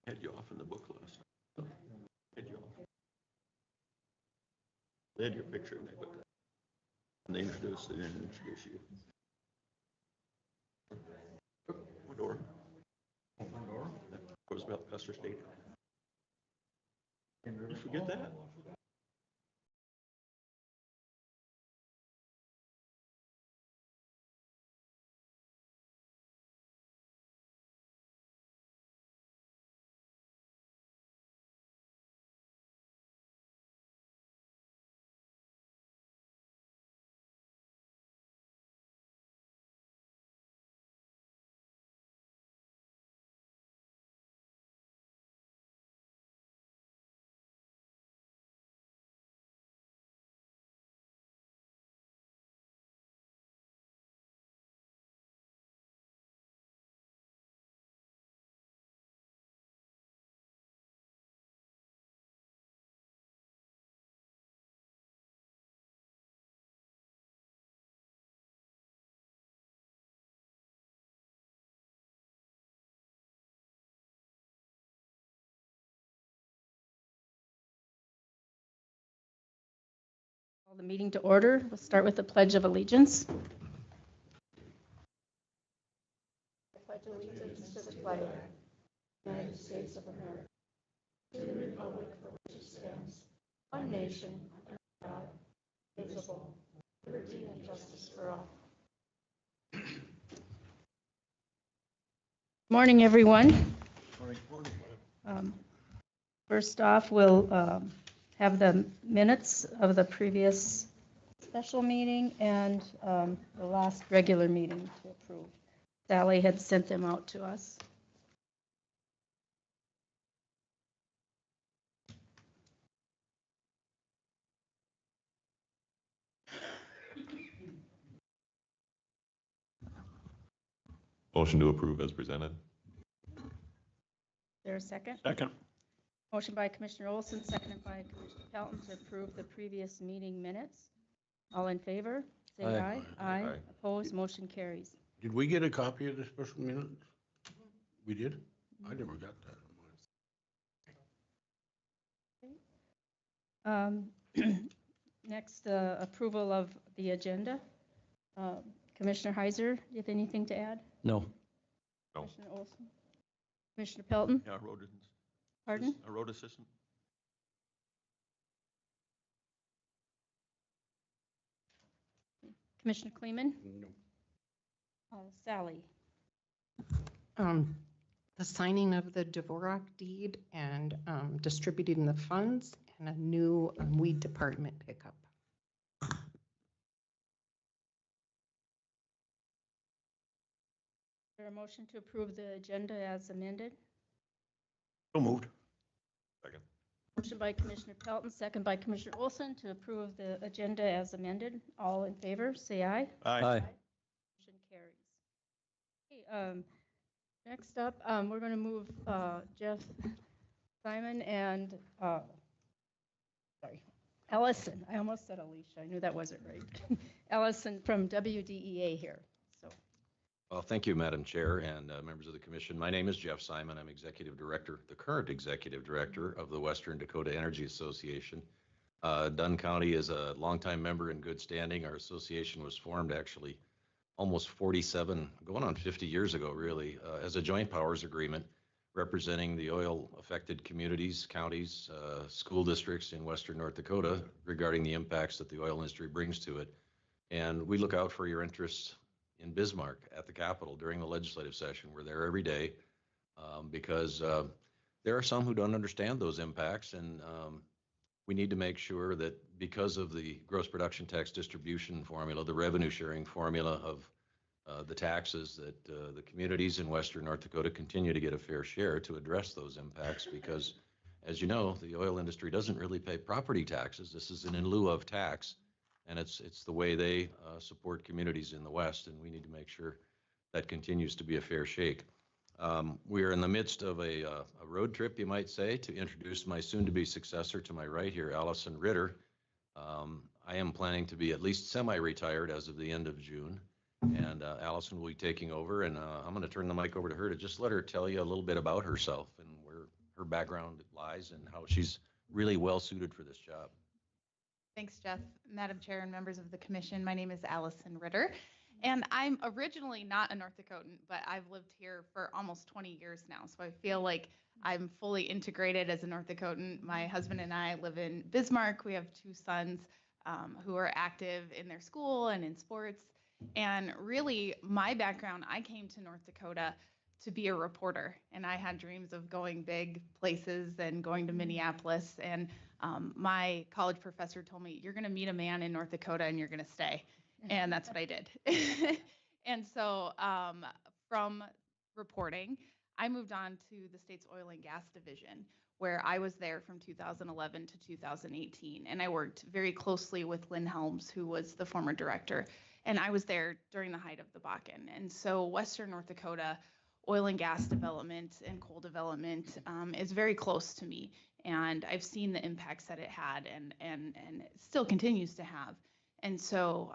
Had you off in the book list. Had you off. They had your picture and they put that. And they introduced you. One door. One door? That was about Custer State. Did you forget that? Call the meeting to order. We'll start with the Pledge of Allegiance. I pledge allegiance to the flag of the United States of America, to the republic for which it stands, one nation, under God, indivisible, liberty and justice for all. Morning, everyone. First off, we'll have the minutes of the previous special meeting and the last regular meeting to approve. Sally had sent them out to us. Motion to approve as presented. Is there a second? Second. Motion by Commissioner Olson, seconded by Commissioner Pelton to approve the previous meeting minutes. All in favor, say aye. Aye. Aye. Opposed, motion carries. Did we get a copy of the special minutes? We did? I never got that. Next, approval of the agenda. Commissioner Heiser, do you have anything to add? No. No. Commissioner Olson? Commissioner Pelton? Yeah, Pardon? a road assistant. Commissioner Kleeman? No. Sally? The signing of the Dvorak deed and distributing the funds and a new weed department pickup. Is there a motion to approve the agenda as amended? So moved. Second. Motion by Commissioner Pelton, second by Commissioner Olson to approve the agenda as amended. All in favor, say aye. Aye. Motion carries. Okay, next up, we're going to move Jeff Simon and, Ellison. I almost said Alicia. I knew that wasn't right. Ellison from WDEA here. So, Well, thank you, Madam Chair and members of the commission. My name is Jeff Simon. I'm Executive Director, the current Executive Director of the Western Dakota Energy Association. Dunn County is a longtime member in good standing. Our association was formed actually almost 47, going on 50 years ago, really, as a joint powers agreement representing the oil-affected communities, counties, school districts in Western North Dakota regarding the impacts that the oil industry brings to it. And we look out for your interests in Bismarck at the Capitol during the legislative session. We're there every day because there are some who don't understand those impacts, and we need to make sure that because of the gross production tax distribution formula, the revenue sharing formula of the taxes, that the communities in Western North Dakota continue to get a fair share to address those impacts because, as you know, the oil industry doesn't really pay property taxes. This is an in lieu of tax. And it's the way they support communities in the West, and we need to make sure that continues to be a fair shake. We are in the midst of a road trip, you might say, to introduce my soon-to-be successor to my right here, Allison Ritter. I am planning to be at least semi-retired as of the end of June, and Allison will be taking over, and I'm going to turn the mic over to her to just let her tell you a little bit about herself and her background lies and how she's really well suited for this job. Thanks, Jeff. Madam Chair and members of the commission, my name is Allison Ritter, and I'm originally not a North Dakotan, but I've lived here for almost 20 years now, so I feel like I'm fully integrated as a North Dakotan. My husband and I live in Bismarck. We have 2 sons who are active in their school and in sports, and really my background, I came to North Dakota to be a reporter, and I had dreams of going big places and going to Minneapolis, and my college professor told me, you're going to meet a man in North Dakota and you're going to stay. And that's what I did. And so from reporting, I moved on to the state's oil and gas division, where I was there from 2011 to 2018. And I worked very closely with Lynn Helms, who was the former director. And I was there during the height of the Bakken. And so Western North Dakota oil and gas development and coal development is very close to me. And I've seen the impacts that it had and it still continues to have. And so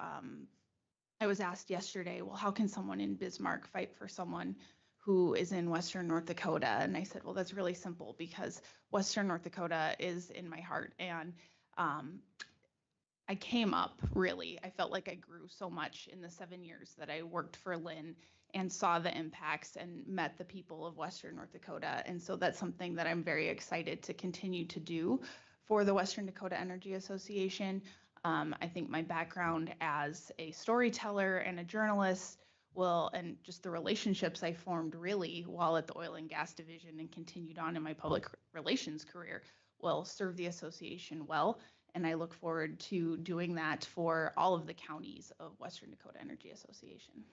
I was asked yesterday, well, how can someone in Bismarck fight for someone who is in Western North Dakota? And I said, well, that's really simple, because Western North Dakota is in my heart. And I came up, really, I felt like I grew so much in the 7 years that I worked for Lynn and saw the impacts and met the people of Western North Dakota. And so that's something that I'm very excited to continue to do for the Western Dakota Energy Association. I think my background as a storyteller and a journalist and just the relationships I formed really while at the oil and gas division and continued on in my public relations career will serve the association well. And I look forward to doing that for all of the counties of Western Dakota Energy Association.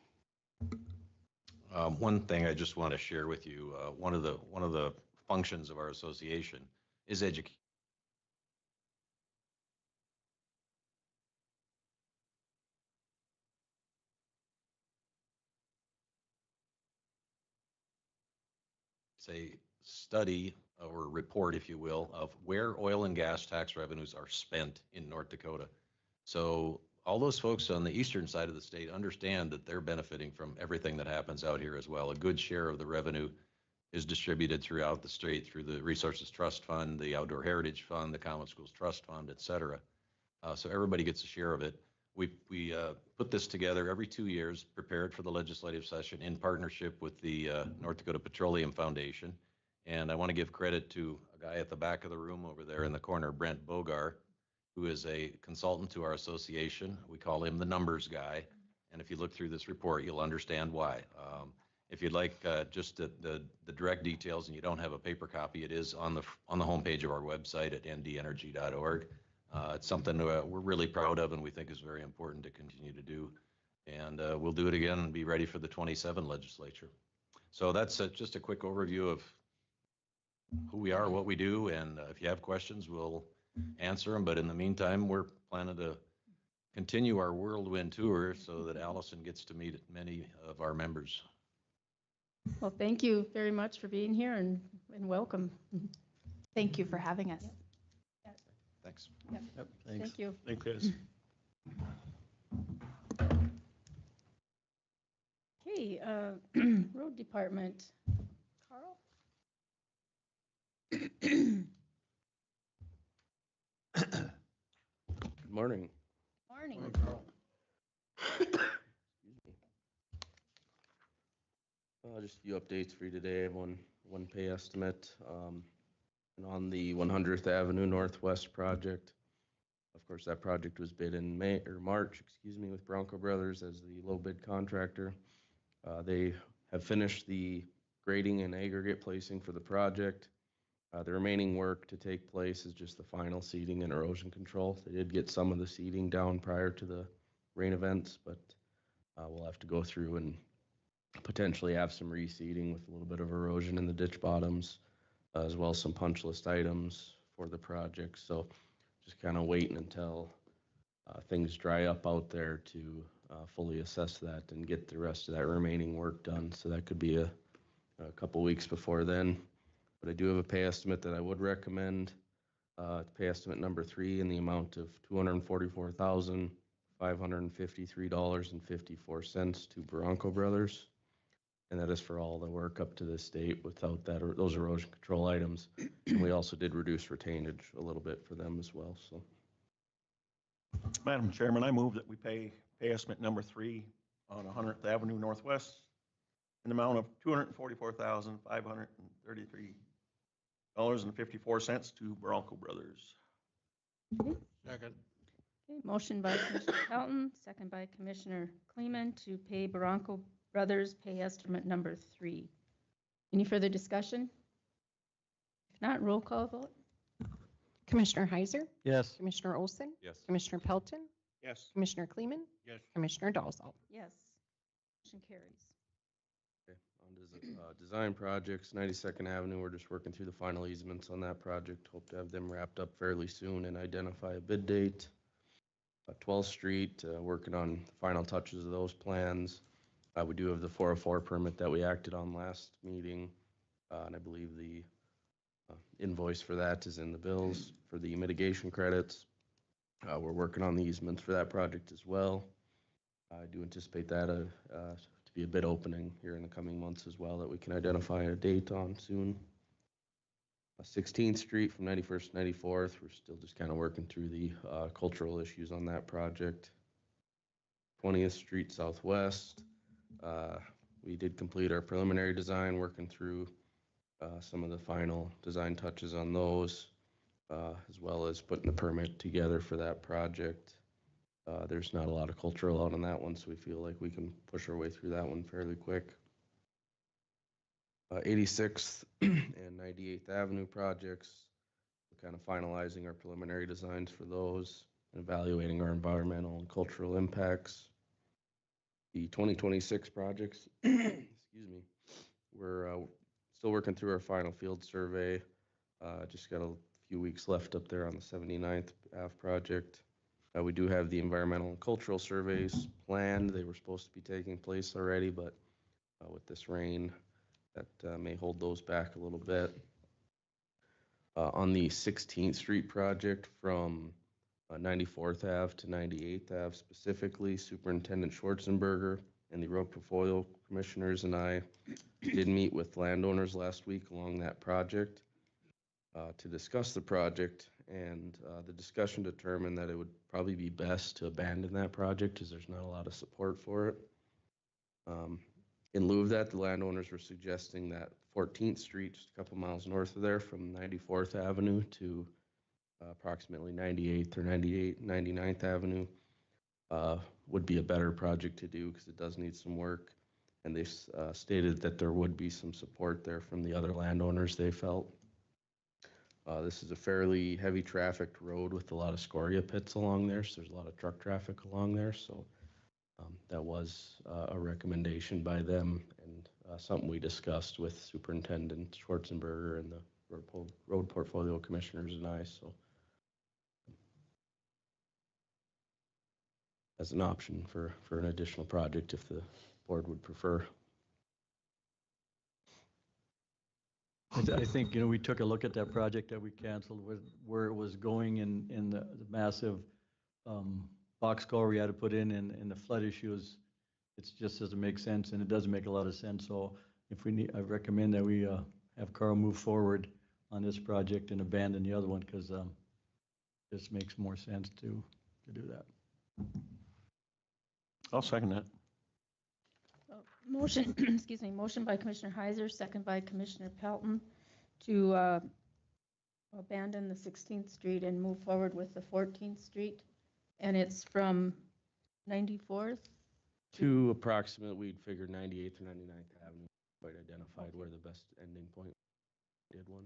One thing I just want to share with you, one of the functions of our association is education. It's a study or report, if you will, of where oil and gas tax revenues are spent in North Dakota. So all those folks on the eastern side of the state understand that they're benefiting from everything that happens out here as well. A good share of the revenue is distributed throughout the state through the Resources Trust Fund, the Outdoor Heritage Fund, the Common Schools Trust Fund, et cetera. So everybody gets a share of it. We put this together every 2 years, prepared for the legislative session in partnership with the North Dakota Petroleum Foundation. And I want to give credit to a guy at the back of the room over there in the corner, Brent Bogar, who is a consultant to our association. We call him the numbers guy. And if you look through this report, you'll understand why. If you'd like just the direct details and you don't have a paper copy, it is on the homepage of our website at ndenergy.org. It's something we're really proud of and we think is very important to continue to do. And we'll do it again and be ready for the 27 legislature. So that's just a quick overview of who we are, what we do, and if you have questions, we'll answer them. But in the meantime, we're planning to continue our whirlwind tour so that Allison gets to meet many of our members. Well, thank you very much for being here and welcome. Thank you for having us. Thanks. Yep, thanks. Thank you. Thanks, Chris. Okay, road department. Carl? Good morning. Morning. Excuse me. Just a few updates for you today. I have one pay estimate. And on the 100th Avenue Northwest project, of course, that project was bid in March, with Bronco Brothers as the low bid contractor. They have finished the grading and aggregate placing for the project. The remaining work to take place is just the final seeding and erosion control. They did get some of the seeding down prior to the rain events, but we'll have to go through and potentially have some reseeding with a little bit of erosion in the ditch bottoms, as well as some punch list items for the project. So just kind of waiting until things dry up out there to fully assess that and get the rest of that remaining work done. So that could be a couple weeks before then. But I do have a pay estimate that I would recommend. Pay estimate number 3 in the amount of $244,553.54 to Bronco Brothers. And that is for all the work up to this date without that, or those erosion control items. And we also did reduce retainage a little bit for them as well, so. Madam Chairman, I move that we pay estimate number 3 on 100th Avenue Northwest in the amount of $244,533.54 to Bronco Brothers. Second. Okay, motion by Commissioner Pelton, second by Commissioner Kleeman to pay Bronco Brothers pay estimate number 3. Any further discussion? If not, roll call vote. Commissioner Heiser, Yes. Commissioner Olson, Yes. Commissioner Pelton, Yes. Commissioner Kleeman, Yes. Commissioner Dolzall. Yes. Motion carries. Okay, on to design projects, 92nd Avenue, we're just working through the final easements on that project. Hope to have them wrapped up fairly soon and identify a bid date. 12th Street, working on the final touches of those plans. We do have the 404 permit that we acted on last meeting, and I believe the invoice for that is in the bills for the mitigation credits. We're working on the easements for that project as well. I do anticipate that to be a bid opening here in the coming months as well that we can identify a date on soon. 16th Street from 91st to 94th, we're still just kind of working through the cultural issues on that project. 20th Street Southwest, we did complete our preliminary design, working through some of the final design touches on those, as well as putting the permit together for that project. There's not a lot of cultural out on that one, so we feel like we can push our way through that one fairly quick. 86th and 98th Avenue projects, we're kind of finalizing our preliminary designs for those, and evaluating our environmental and cultural impacts. The 2026 projects, excuse me, we're still working through our final field survey. Just got a few weeks left up there on the 79th Ave project. We do have the environmental and cultural surveys planned. They were supposed to be taking place already, but with this rain, that may hold those back a little bit. On the 16th Street project from 94th Ave to 98th Ave specifically, Superintendent Schwarzenberger and the road portfolio commissioners and I did meet with landowners last week along that project to discuss the project, and the discussion determined that it would probably be best to abandon that project as there's not a lot of support for it. In lieu of that, the landowners were suggesting that 14th Street, just a couple miles north of there, from 94th Avenue to approximately 98th or 99th Avenue, would be a better project to do because it does need some work. And they stated that there would be some support there from the other landowners, they felt. This is a fairly heavy trafficked road with a lot of scoria pits along there, so there's a lot of truck traffic along there. So that was a recommendation by them, and something we discussed with Superintendent Schwarzenberger and the road portfolio commissioners and I. So as an option for an additional project if the board would prefer. I think, we took a look at that project that we canceled with where it was going in the massive box culvert we had to put in, and the flood issues. It just doesn't make sense, and it doesn't make a lot of sense. So if we need, I recommend that we have Carl move forward on this project and abandon the other one, because this makes more sense to do that. I'll second that. Motion, excuse me, motion by Commissioner Heiser, second by Commissioner Pelton to abandon the 16th Street and move forward with the 14th Street. And it's from 94th? To approximately, we'd figured 98th or 99th Avenue, quite identified where the best ending point did one.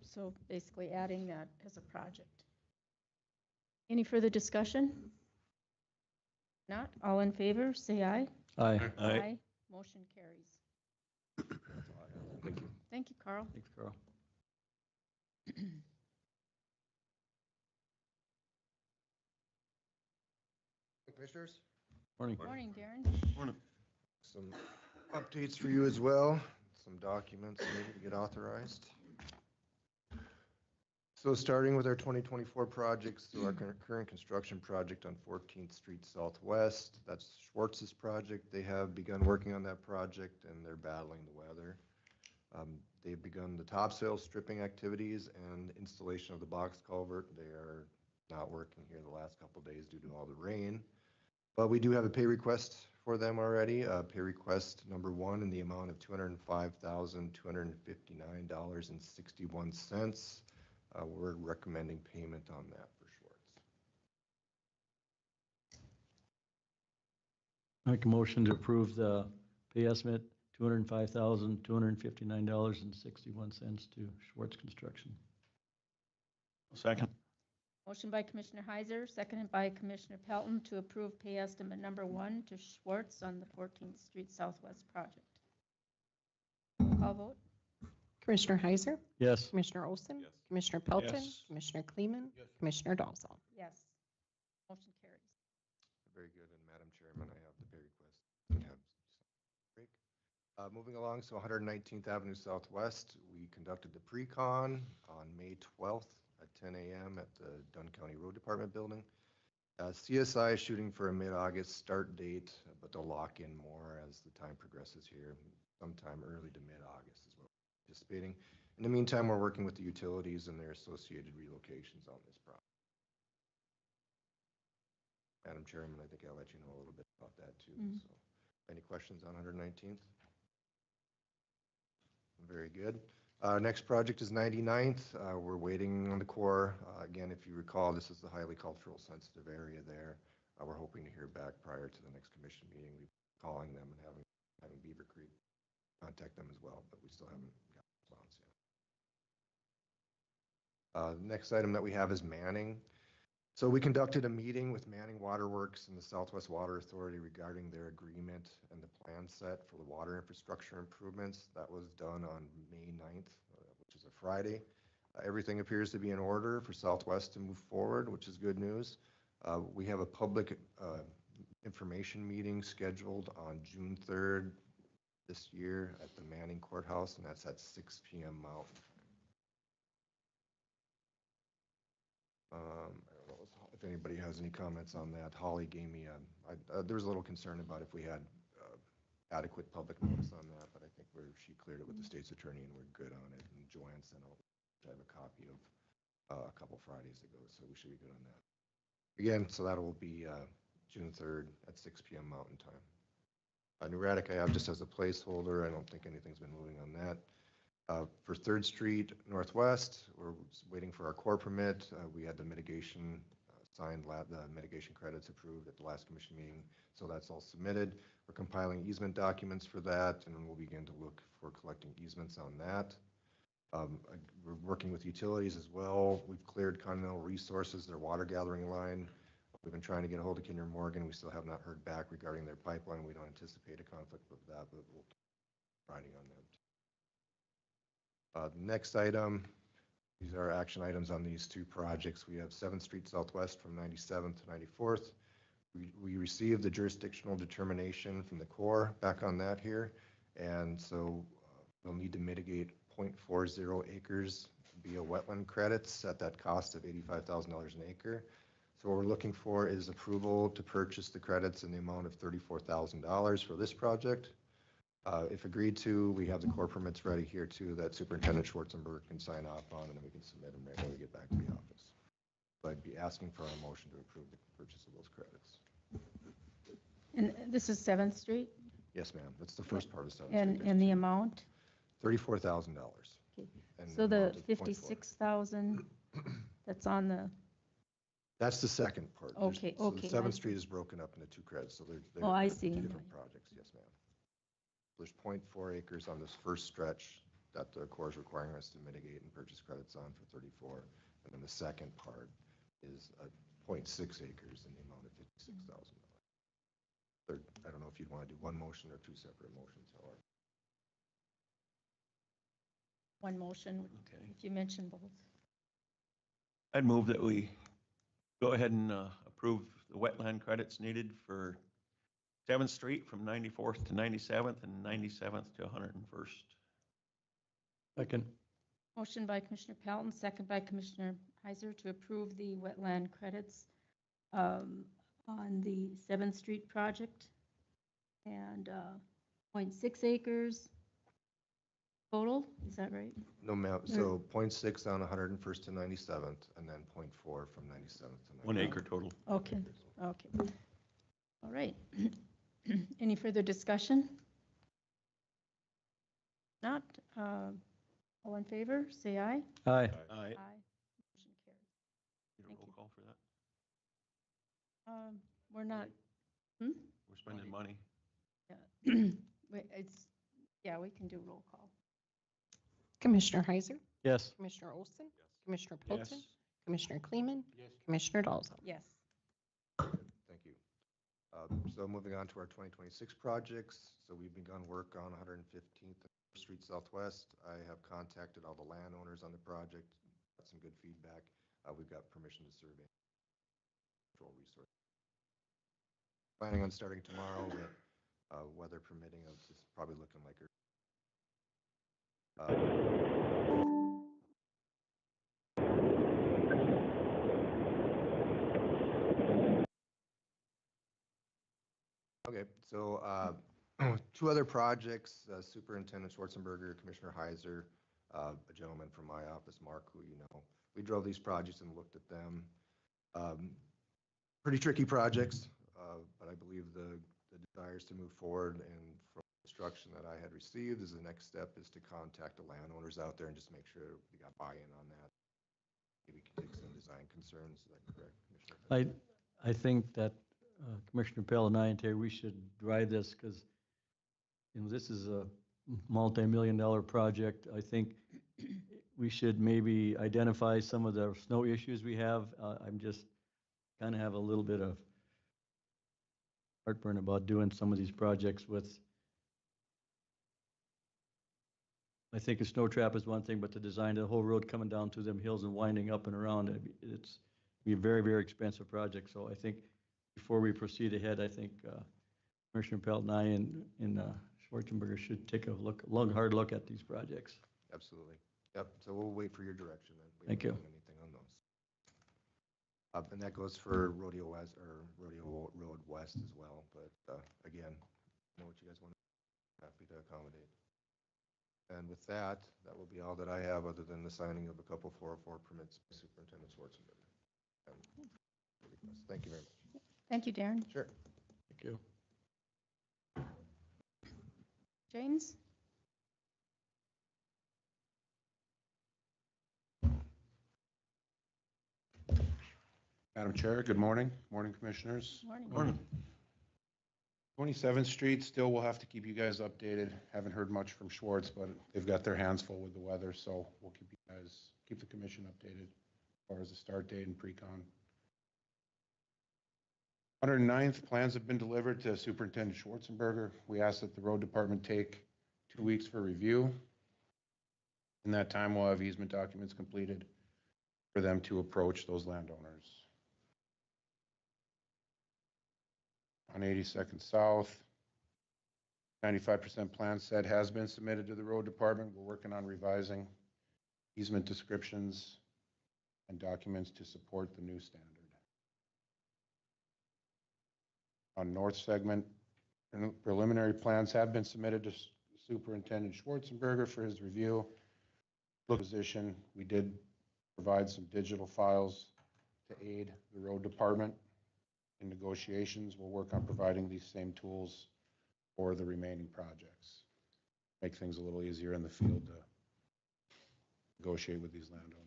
So basically adding that as a project. Any further discussion? Not, all in favor, say aye. Aye. Aye. Motion carries. That's all I have. Thank you. Thank you, Carl. Thanks, Carl. Commissioners, Morning. Morning, Darren. some updates for you as well, some documents needed to get authorized. So starting with our 2024 projects, so our current construction project on 14th Street Southwest, that's Schwartz's project. They have begun working on that project and they're battling the weather. They've begun the topsoil stripping activities and installation of the box culvert. They are not working here the last couple of days due to all the rain. But we do have a pay request for them already. Pay request number 1 in the amount of $205,259.61. We're recommending payment on that for Schwartz. Make a motion to approve the pay estimate, $205,259.61 to Schwartz Construction. Second. Motion by Commissioner Heiser, seconded by Commissioner Pelton to approve pay estimate number 1 to Schwartz on the 14th Street Southwest project. Call vote. Commissioner Heiser, Yes. Commissioner Olson, Yes. Commissioner Pelton, Yes. Commissioner Kleeman, Yes. Commissioner Dalzell. Yes. Motion carries. Very good. And Madam Chairman, I have the pay request. We have break. Moving along, so 119th Avenue Southwest, we conducted the pre-con on May 12th at 10 a.m. at the Dunn County Road Department building. CSI is shooting for a mid-August start date, but they'll lock in more as the time progresses here. Sometime early to mid-August is what we're anticipating. In the meantime, we're working with the utilities and their associated relocations on this project. Madam Chairman, I think I'll let you know a little bit about that too. So, any questions on 119th? Very good. Next project is 99th. We're waiting on the Corps. Again, if you recall, this is the highly cultural sensitive area there. We're hoping to hear back prior to the next commission meeting. We're calling them and having Beaver Creek contact them as well, but we still haven't got a response yet. The next item that we have is Manning. So we conducted a meeting with Manning Waterworks and the Southwest Water Authority regarding their agreement and the plan set for the water infrastructure improvements. That was done on May 9th, which is a Friday. Everything appears to be in order for Southwest to move forward, which is good news. We have a public information meeting scheduled on June 3rd this year at the Manning Courthouse, and that's at 6 p.m. Mountain Time. I don't know if anybody has any comments on that. Holly gave me there was a little concern about if we had adequate public notice on that, but I think she cleared it with the state's attorney and we're good on it. And Joanne sent out, I have a copy of a couple Fridays ago, so we should be good on that. Again, so that will be June 3rd at 6 p.m. Mountain Time. New Raddick I have just as a placeholder. I don't think anything's been moving on that. For 3rd Street Northwest, we're waiting for our core permit. We had the mitigation signed, the mitigation credits approved at the last commission meeting, so that's all submitted. We're compiling easement documents for that, and we'll begin to look for collecting easements on that. We're working with utilities as well. We've cleared Continental Resources, their water gathering line. We've been trying to get a hold of Kinder Morgan. We still have not heard back regarding their pipeline. We don't anticipate a conflict with that, but we'll keep riding on them. The next item, these are action items on these two projects. We have 7th Street Southwest from 97th to 94th. We received the jurisdictional determination from the Corps back on that here, and so we'll need to mitigate 0.40 acres via wetland credits at that cost of $85,000 an acre. So what we're looking for is approval to purchase the credits in the amount of $34,000 for this project. If agreed to, we have the core permits ready here too that Superintendent Schwarzenberg can sign off on, and then we can submit them right when we get back to the office. So I'd be asking for a motion to approve the purchase of those credits. And this is 7th Street? Yes, ma'am. That's the first part of 7th And, Street. and the amount? $34,000. Okay. And So the amount of 0.4. 56,000 that's on the, That's the second part. Okay, So okay, the I 7th see. Street is broken up into two credits, so they're Oh, I two see. different projects. Yes, ma'am. There's 0.4 acres on this first stretch that the Corps is requiring us to mitigate and purchase credits on for 34. And then the second part is 0.6 acres in the amount of $56,000. I don't know if you'd want to do one motion or two separate motions, however. one motion, Okay. if you mention both. I'd move that we go ahead and approve the wetland credits needed for 7th Street from 94th to 97th and 97th to 101st. Second. Motion by Commissioner Pelton, second by Commissioner Heiser to approve the wetland credits on the 7th Street project. And 0.6 acres total, is that right? No, ma'am, so 0.6 on 101st to 97th, and then 0.4 from 97th to 97th. 1 acre total. Okay, okay. All right. Any further discussion? Not, all in favor, say aye. Aye. Aye. Motion carries. Need a Thank roll you. call for that? We're not, We're spending money. wait, it's, yeah, we can do roll call. Commissioner Heiser, Yes. Commissioner Olson, Yes. Commissioner Yes. Pilton, Commissioner Kleeman, Yes. Commissioner Dalzell. Yes. Thank you. So moving on to our 2026 projects. So we've begun work on 115th Street Southwest. I have contacted all the landowners on the project, got some good feedback. We've got permission to survey. Control resource. Planning on starting tomorrow, with weather permitting. It's just probably looking like okay, so two other projects, Superintendent Schwarzenberger, Commissioner Heiser, a gentleman from my office, Mark, who you know. We drove these projects and looked at them. Pretty tricky projects, but I believe the desires to move forward, and from the instruction that I had received, is the next step is to contact the landowners out there and just make sure we got buy-in on that. Maybe we can take some design concerns. Is that correct, Commissioner? I think that Commissioner Pell and I and Terry, we should drive this because, this is a multi-million-dollar project. I think we should maybe identify some of the snow issues we have. I'm just kind of have a little bit of heartburn about doing some of these projects with, I think a snow trap is one thing, but the design of the whole road coming down through them hills and winding up and around, it's be a very, very expensive project. So I think before we proceed ahead, I think Commissioner Pelt and I and Schwarzenberger should take a hard look at these projects. Absolutely. Yep. So we'll wait for your direction then. We Thank haven't you. done anything on those. And that goes for Rodeo West or Rodeo Road West as well. But again, know what you guys want. Happy to accommodate. And with that, that will be all that I have, other than the signing of a couple 404 permits by Superintendent Schwarzenberger. Thank you very much. Thank you, Darren. Sure. Thank you. James? Madam Chair, good morning. Morning, Commissioners. Morning. Morning. 27th Street, still we'll have to keep you guys updated. Haven't heard much from Schwartz, but they've got their hands full with the weather, so we'll keep the commission updated as far as the start date and pre-con. 109th, plans have been delivered to Superintendent Schwarzenberger. We asked that the road department take 2 weeks for review. In that time, we'll have easement documents completed for them to approach those landowners. On 82nd South, 95% plan set has been submitted to the road department. We're working on revising easement descriptions and documents to support the new standard. On North segment, preliminary plans have been submitted to Superintendent Schwarzenberger for his review. Position, we did provide some digital files to aid the road department in negotiations. We'll work on providing these same tools for the remaining projects. Make things a little easier in the field to negotiate with these landowners.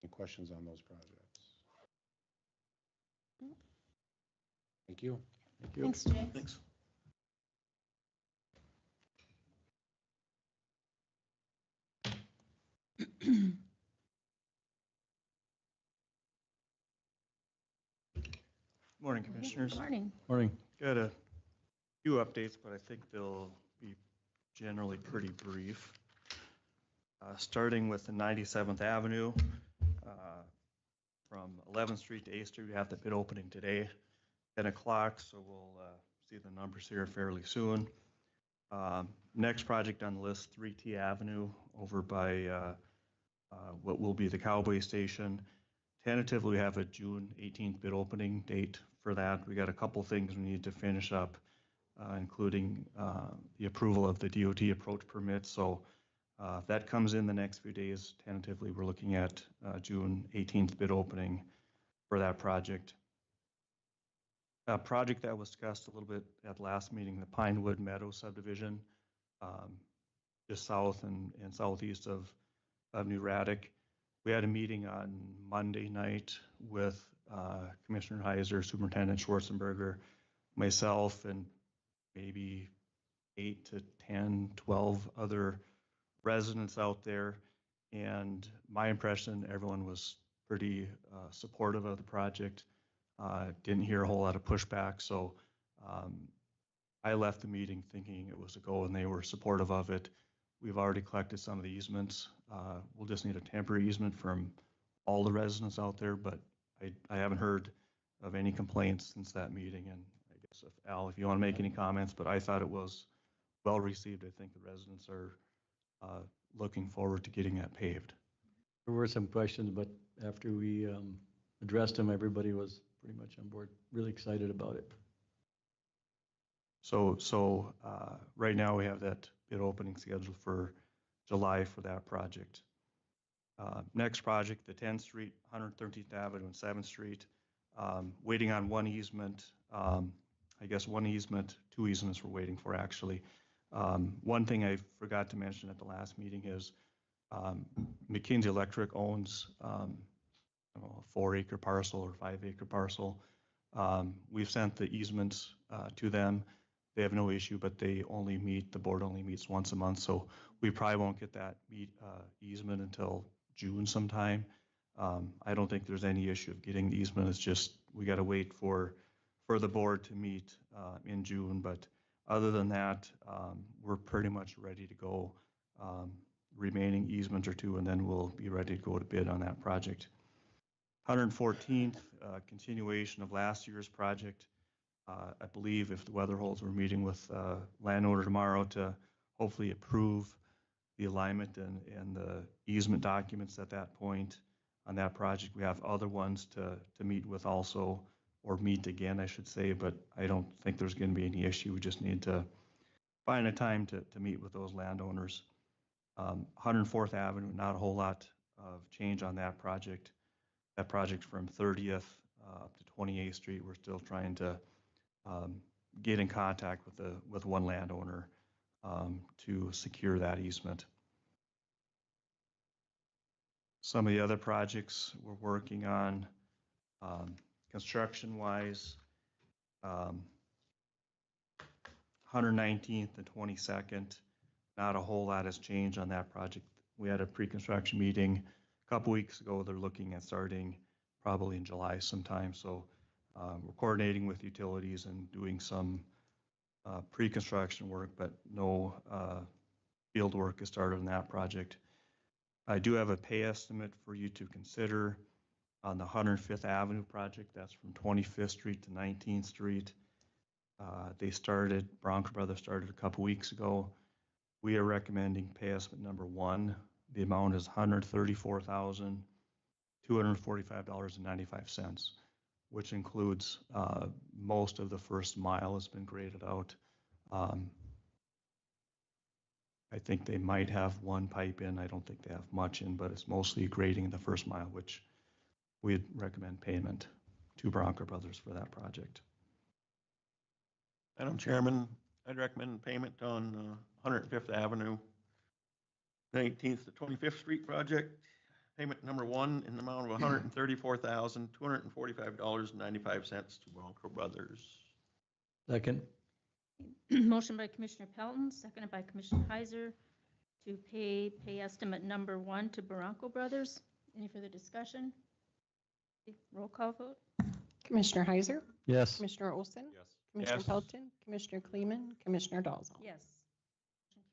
Any questions on those projects? Thank you. Thank you. Thanks, James. Thanks. Morning, Commissioners. Morning. Morning. Got a few updates, but I think they'll be generally pretty brief. Starting with the 97th Avenue, from 11th Street to 8th Street, we have the bid opening today, 10 o'clock, so we'll see the numbers here fairly soon. Next project on the list, 3T Avenue over by what will be the Cowboy Station. Tentatively, we have a June 18th bid opening date for that. We got a couple things we need to finish up, including the approval of the DOT approach permit. So if that comes in the next few days, tentatively, we're looking at June 18th bid opening for that project. A project that was discussed a little bit at last meeting, the Pinewood Meadow subdivision, just south and southeast of New Raddick. We had a meeting on Monday night with Commissioner Heiser, Superintendent Schwarzenberger, myself, and maybe 8 to 10, 12 other residents out there. And my impression, everyone was pretty supportive of the project. Didn't hear a whole lot of pushback. So I left the meeting thinking it was a go, and they were supportive of it. We've already collected some of the easements. We'll just need a temporary easement from all the residents out there, but I haven't heard of any complaints since that meeting. And I guess Al, if you want to make any comments, but I thought it was well received. I think the residents are looking forward to getting that paved. There were some questions, but after we addressed them, everybody was pretty much on board, really excited about it. So right now we have that bid opening scheduled for July for that project. Next project, the 10th Street, 113th Avenue and 7th Street. Waiting on one easement. I guess one easement, two easements we're waiting for actually. One thing I forgot to mention at the last meeting is McKinsey Electric owns I don't know, a 4-acre parcel or 5-acre parcel. We've sent the easements to them. They have no issue, but they only meet, the board only meets once a month. So we probably won't get that easement until June sometime. I don't think there's any issue of getting the easement. It's just, we got to wait for the board to meet in June. But other than that, we're pretty much ready to go. Remaining easement or two, and then we'll be ready to go to bid on that project. 114th, continuation of last year's project. I believe if the weather holds, we're meeting with landowner tomorrow to hopefully approve the alignment and the easement documents at that point on that project. We have other ones to meet with also, or meet again, I should say, but I don't think there's going to be any issue. We just need to find a time to meet with those landowners. 104th Avenue, not a whole lot of change on that project. That project from 30th up to 28th Street, we're still trying to get in contact with one landowner to secure that easement. Some of the other projects we're working on, construction-wise, 119th and 22nd, not a whole lot has changed on that project. We had a pre-construction meeting a couple weeks ago. They're looking at starting probably in July sometime. So we're coordinating with utilities and doing some pre-construction work, but no field work is started on that project. I do have a pay estimate for you to consider on the 105th Avenue project. That's from 25th Street to 19th Street. Bronco Brothers started a couple weeks ago. We are recommending pay estimate number 1. The amount is $134,245.95, which includes most of the first mile has been graded out. I think they might have one pipe in. I don't think they have much in, but it's mostly grading the first mile, which we'd recommend payment to Bronco Brothers for that project. Madam Chairman, I'd recommend payment on 105th Avenue, 19th to 25th Street project. Payment number 1 in the amount of $134,245.95 to Bronco Brothers. Second. Motion by Commissioner Pelton, seconded by Commissioner Heiser to pay estimate number 1 to Bronco Brothers. Any further discussion? Roll call vote. Commissioner Heiser? Yes. Commissioner Olson? Yes. Commissioner Yes. Pelton? Commissioner Kleeman? Commissioner Dalzell? Yes. Motion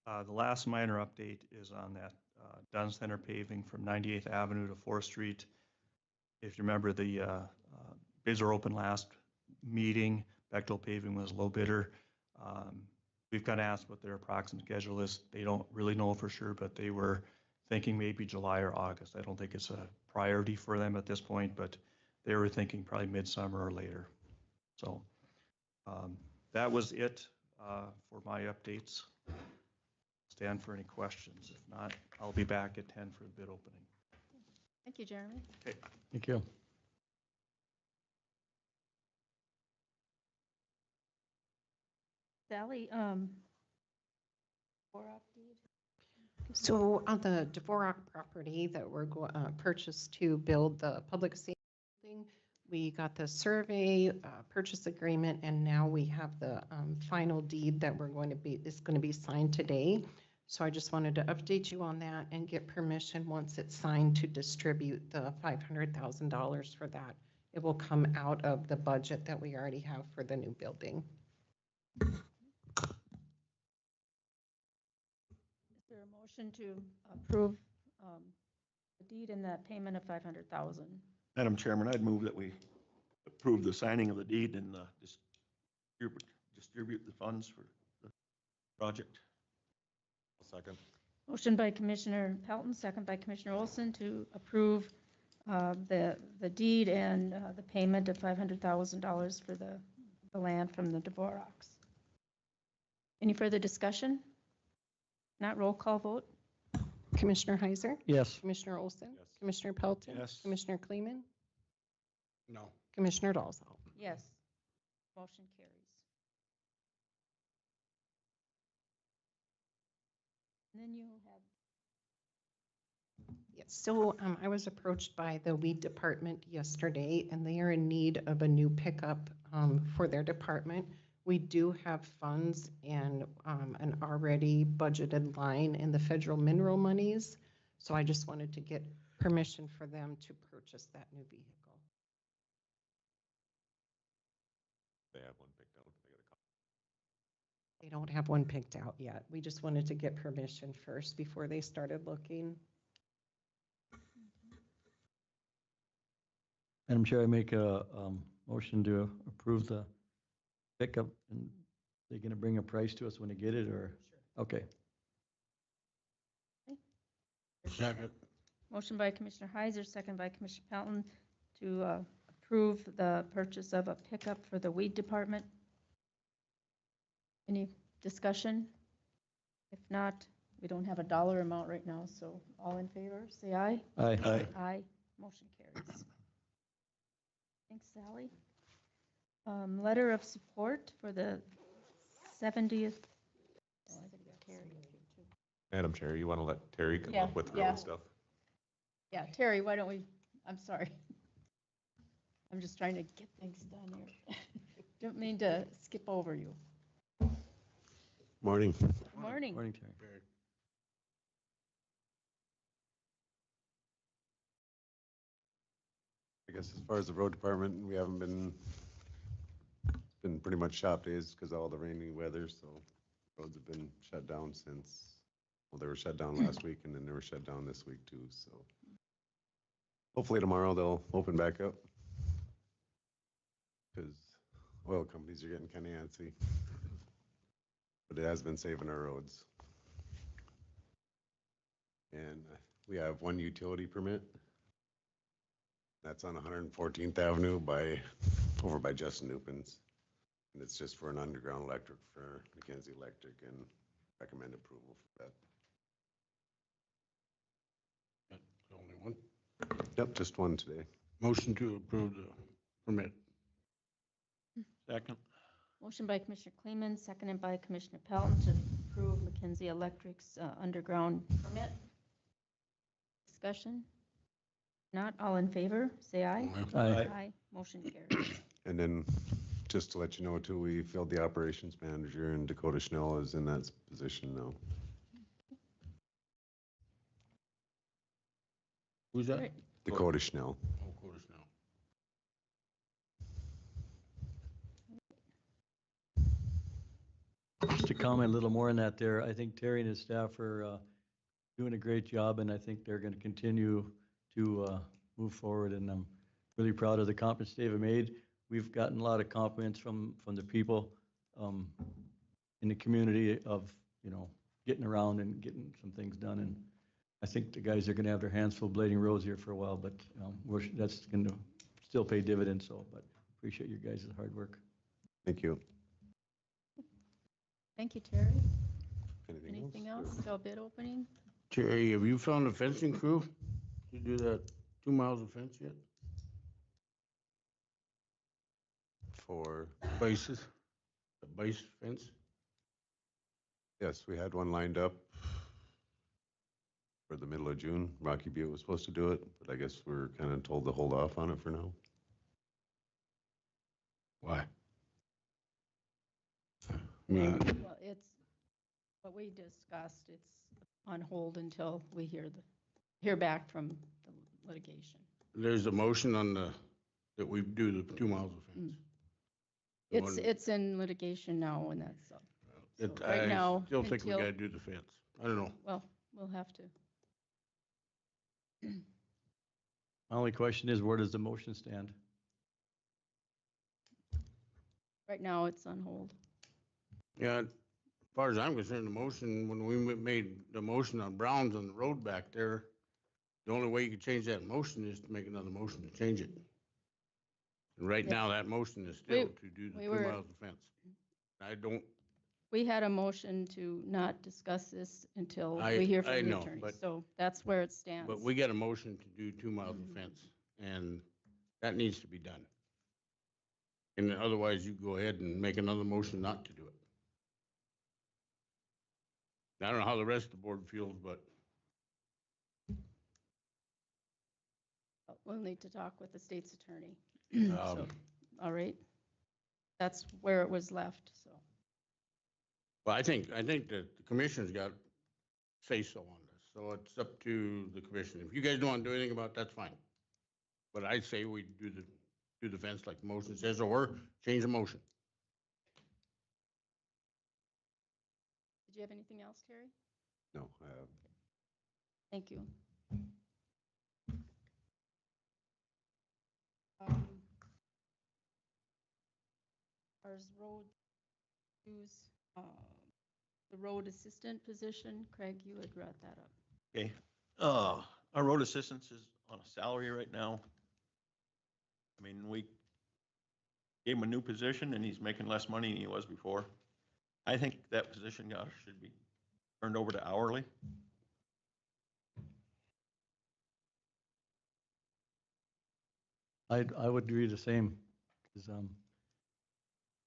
carries. The last minor update is on that Dunn Center paving from 98th Avenue to 4th Street. If you remember, the bids were open last meeting. Bechtel Paving was low bidder. We've kind of asked what their approximate schedule is. They don't really know for sure, but they were thinking maybe July or August. I don't think it's a priority for them at this point, but they were thinking probably midsummer or later. So that was it for my updates. Stand for any questions. If not, I'll be back at 10 for the bid opening. Thank you, Jeremy. Okay. Thank you. Sally, Dvorak deed? So on the Dvorak property that we're purchased to build the public safety building, we got the survey, purchase agreement, and now we have the final deed that is going to be signed today. So I just wanted to update you on that and get permission once it's signed to distribute the $500,000 for that. It will come out of the budget that we already have for the new building. Is there a motion to approve the deed and that payment of 500,000? Madam Chairman, I'd move that we approve the signing of the deed and distribute the funds for the project. Second. Motion by Commissioner Pelton, second by Commissioner Olson to approve the deed and the payment of $500,000 for the land from the Dvoraks. Any further discussion? Not roll call vote? Commissioner Heiser? Yes. Commissioner Olson? Yes. Commissioner Pelton? Yes. Commissioner Kleeman? No. Commissioner Dolzall? Yes. Motion carries. And then you have, Yes, so I was approached by the weed department yesterday, and they are in need of a new pickup for their department. We do have funds and an already budgeted line in the federal mineral monies, so I just wanted to get permission for them to purchase that new vehicle. They have one picked out. They got a copy. They don't have one picked out yet. We just wanted to get permission first before they started looking. Madam Chair, I make a motion to approve the pickup. And they're going to bring a price to us when they get it, or? Sure. Okay. Second. motion by Commissioner Heiser, second by Commissioner Pelton to approve the purchase of a pickup for the weed department. Any discussion? If not, we don't have a dollar amount right now, so all in favor, say aye. Aye. Aye. Aye, motion carries. Thanks, Sally. Letter of support for the 70th. Oh, I think Terry came too. Madam Chair, you want to let Terry come Yeah, up with her yeah. own stuff? Yeah, Terry, why don't we, I'm sorry. I'm just trying to get things done here. Don't mean to skip over you. Morning. Good morning. Morning, Terry. I guess as far as the road department, we haven't been, it's been pretty much shop days because of all the rainy weather, so roads have been shut down since, well, they were shut down last week and then they were shut down this week too, so. Hopefully tomorrow they'll open back up. Because oil companies are getting kind of antsy. But it has been saving our roads. And we have one utility permit. That's on 114th Avenue over by Justin Nupin's. And it's just for an underground electric for Mackenzie Electric, and recommend approval for that. That's the only one. Yep, just one today. Motion to approve the permit. Second. Motion by Commissioner Kleeman, seconded by Commissioner Pelton to approve Mackenzie Electric's underground permit. Discussion? Not all in favor, say aye. Aye. Aye, motion carries. And then, just to let you know too, we filled the operations manager, and Dakota Schnell is in that position now. Who's that? Right. Dakota Schnell. Oh, Dakota Schnell. Just to comment a little more on that there, I think Terry and his staff are doing a great job, and I think they're going to continue to move forward, and I'm really proud of the compliments they've made. We've gotten a lot of compliments from the people in the community of, you know, getting around and getting some things done. And I think the guys are going to have their hands full blading roads here for a while, but that's going to still pay dividends. So, but appreciate your guys' hard work. Thank you. Thank you, Terry. Anything Anything else? Still bid opening? Terry, have you found a fencing crew to do that 2 miles of fence yet? For, Bases, the base fence? yes, we had one lined up for the middle of June. Rocky Butte was supposed to do it, but I guess we're kind of told to hold off on it for now. Why? I mean, Well, it's what we discussed. It's on hold until we hear back from the litigation. there's a motion on that we do the 2 miles of fence. The one- It's in litigation now, and that's up. So It- right I now, still think we until- gotta do the fence. I don't know. Well, we'll have to. My only question is, where does the motion stand? Right now, it's on hold. Yeah, as far as I'm concerned, the motion, when we made the motion on Browns on the road back there, the only way you could change that motion is to make another motion to change it. And right Yeah. now, that motion is still We- to do the we 2 were- miles of fence. I don't, We had a motion to not discuss this until I- we hear I from the know, attorney. but- So that's where it stands. but we got a motion to do 2 miles Mm-hmm. of fence, and that needs to be done. And otherwise, you go ahead and make another motion not to do it. I don't know how the rest of the board feels, but We'll need to talk with the state's attorney. Um, So, all right. That's where it was left, so. well, I think that the commission's got say-so on this, so it's up to the commission. If you guys don't want to do anything about it, that's fine. But I say we do the fence like the motion says, or change the motion. Did you have anything else, Terry? No, Thank you. As road use, the road assistant position, Craig, you had brought that up. Okay, our road assistant is on a salary right now. I mean, we gave him a new position and he's making less money than he was before. I think that position should be turned over to hourly. I would agree the same. 'Cause,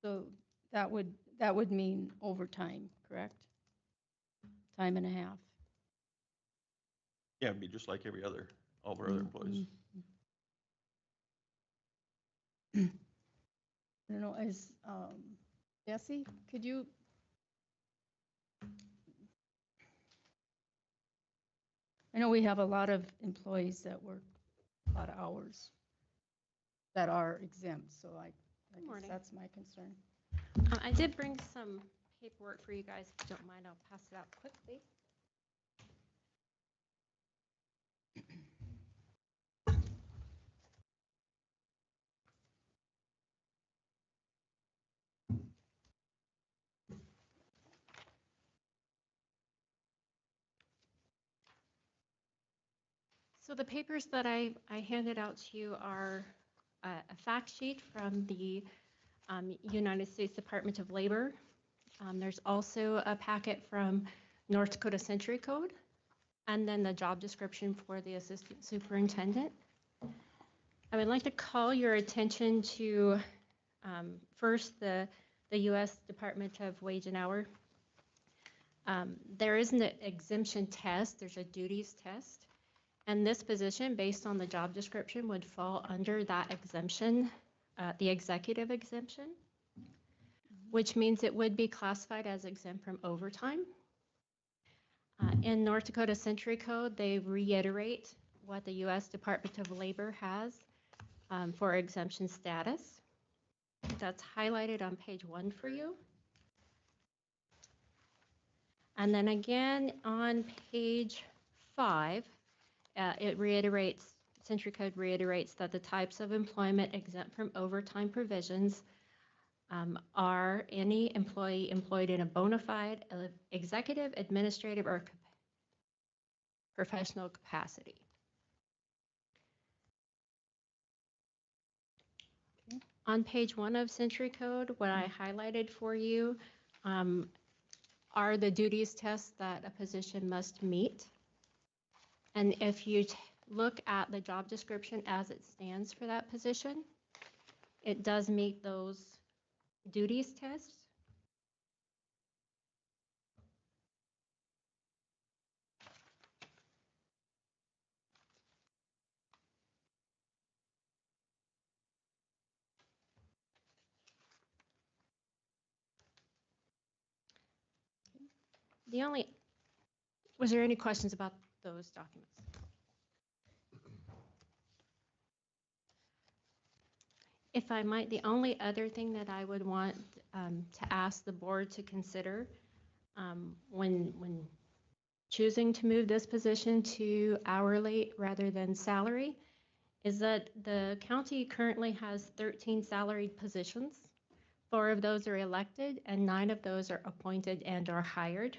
So that would mean overtime, correct? Time and a half. Yeah, it'd be just like all of our other employees. I don't know, Jesse, could you? I know we have a lot of employees that work a lot of hours that are exempt, so I guess Morning. that's my concern. I did bring some paperwork for you guys. If you don't mind, I'll pass it out quickly. So the papers that I handed out to you are a fact sheet from the United States Department of Labor. There's also a packet from North Dakota Century Code, and then the job description for the assistant superintendent. I would like to call your attention to first the U.S. Department of Wage and Hour. There is an exemption test, there's a duties test, and this position, based on the job description, would fall under that exemption, the executive exemption, which means it would be classified as exempt from overtime. In North Dakota Century Code, they reiterate what the U.S. Department of Labor has for exemption status. That's highlighted on page 1 for you. And then again on page 5, Century Code reiterates that the types of employment exempt from overtime provisions are any employee employed in a bona fide executive, administrative, or professional capacity. On page 1 of Century Code, what I highlighted for you are the duties tests that a position must meet. And if you look at the job description as it stands for that position, it does meet those duties tests. Was there any questions about those documents? If I might, the only other thing that I would want to ask the board to consider when choosing to move this position to hourly rather than salary is that the county currently has 13 salaried positions. 4 of those are elected and 9 of those are appointed and are hired.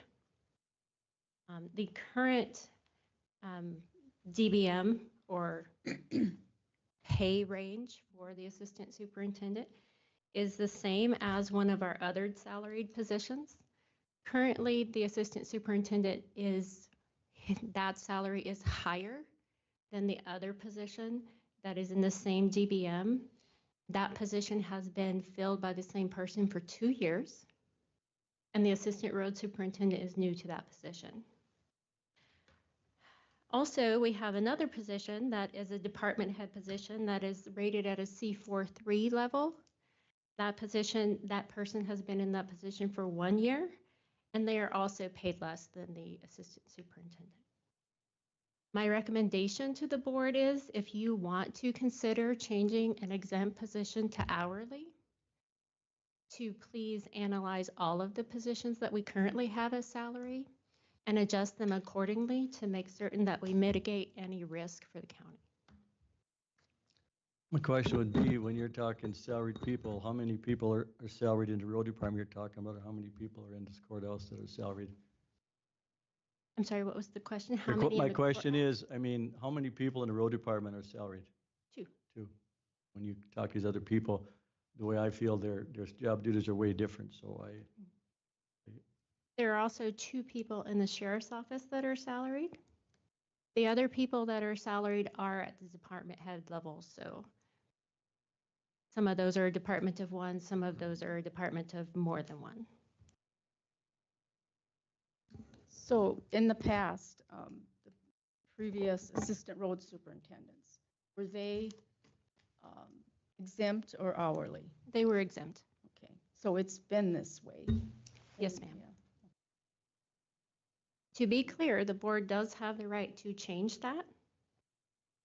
The current DBM or pay range for the assistant superintendent is the same as one of our other salaried positions. Currently, the assistant superintendent that salary is higher than the other position that is in the same DBM. That position has been filled by the same person for 2 years, and the assistant road superintendent is new to that position. Also, we have another position that is a department head position that is rated at a C4-3 level. That person has been in that position for 1 year, and they are also paid less than the assistant superintendent. My recommendation to the board is if you want to consider changing an exempt position to hourly, to please analyze all of the positions that we currently have as salary and adjust them accordingly to make certain that we mitigate any risk for the county. My question would be, when you're talking salaried people, how many people are salaried in the road department you're talking about, or how many people are in this courthouse that are salaried? I'm sorry, what was the question? How many? My question is, I mean, how many people in the road department are salaried? 2. 2. When you talk to these other people, the way I feel their job duties are way different, so There are also 2 people in the sheriff's office that are salaried. The other people that are salaried are at the department head level, so some of those are a department of 1, some of those are a department of more than 1. So in the past, the previous assistant road superintendents, were they exempt or hourly? They were exempt. Okay, so it's been this way. Yes, ma'am. Yeah. To be clear, the board does have the right to change that.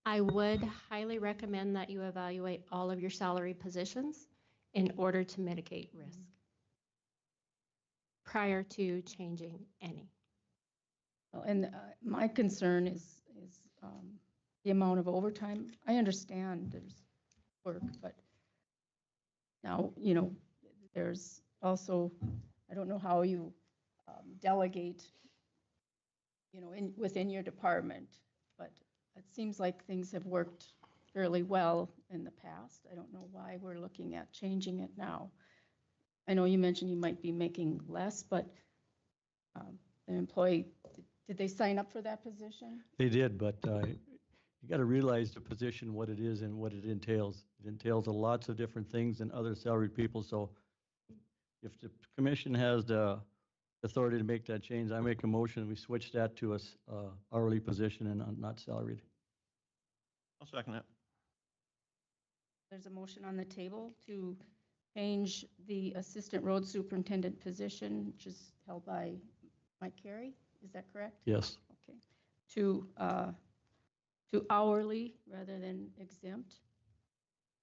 I would highly recommend that you evaluate all of your salary positions in order to mitigate risk prior to changing any. Well, and my concern is the amount of overtime. I understand there's work, but now, there's also, I don't know how you delegate, within your department, but it seems like things have worked fairly well in the past. I don't know why we're looking at changing it now. I know you mentioned you might be making less, but an employee, did they sign up for that position? they did, but you got to realize the position, what it is and what it entails. It entails lots of different things than other salaried people, so if the commission has the authority to make that change, I make a motion, we switch that to a hourly position and not salaried. I'll second that. There's a motion on the table to change the assistant road superintendent position, which is held by Mike Carey. Is that correct? Yes. Okay. To hourly rather than exempt.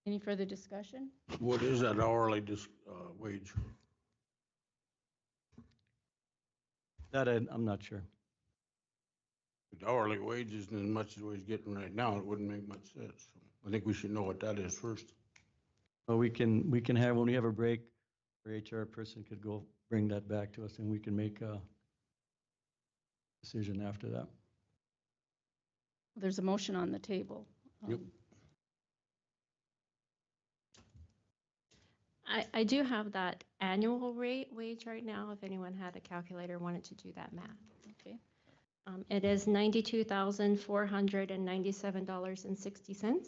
Any further discussion? What is that hourly wage? That I'm not sure. The hourly wage isn't as much as he's getting right now. It wouldn't make much sense. I think we should know what that is first. But we can have, when we have a break, our HR person could go bring that back to us and we can make a decision after that. There's a motion on the table. Yep. I do have that annual rate wage right now, if anyone had a calculator, wanted to do that math. Okay. It is $92,497.60.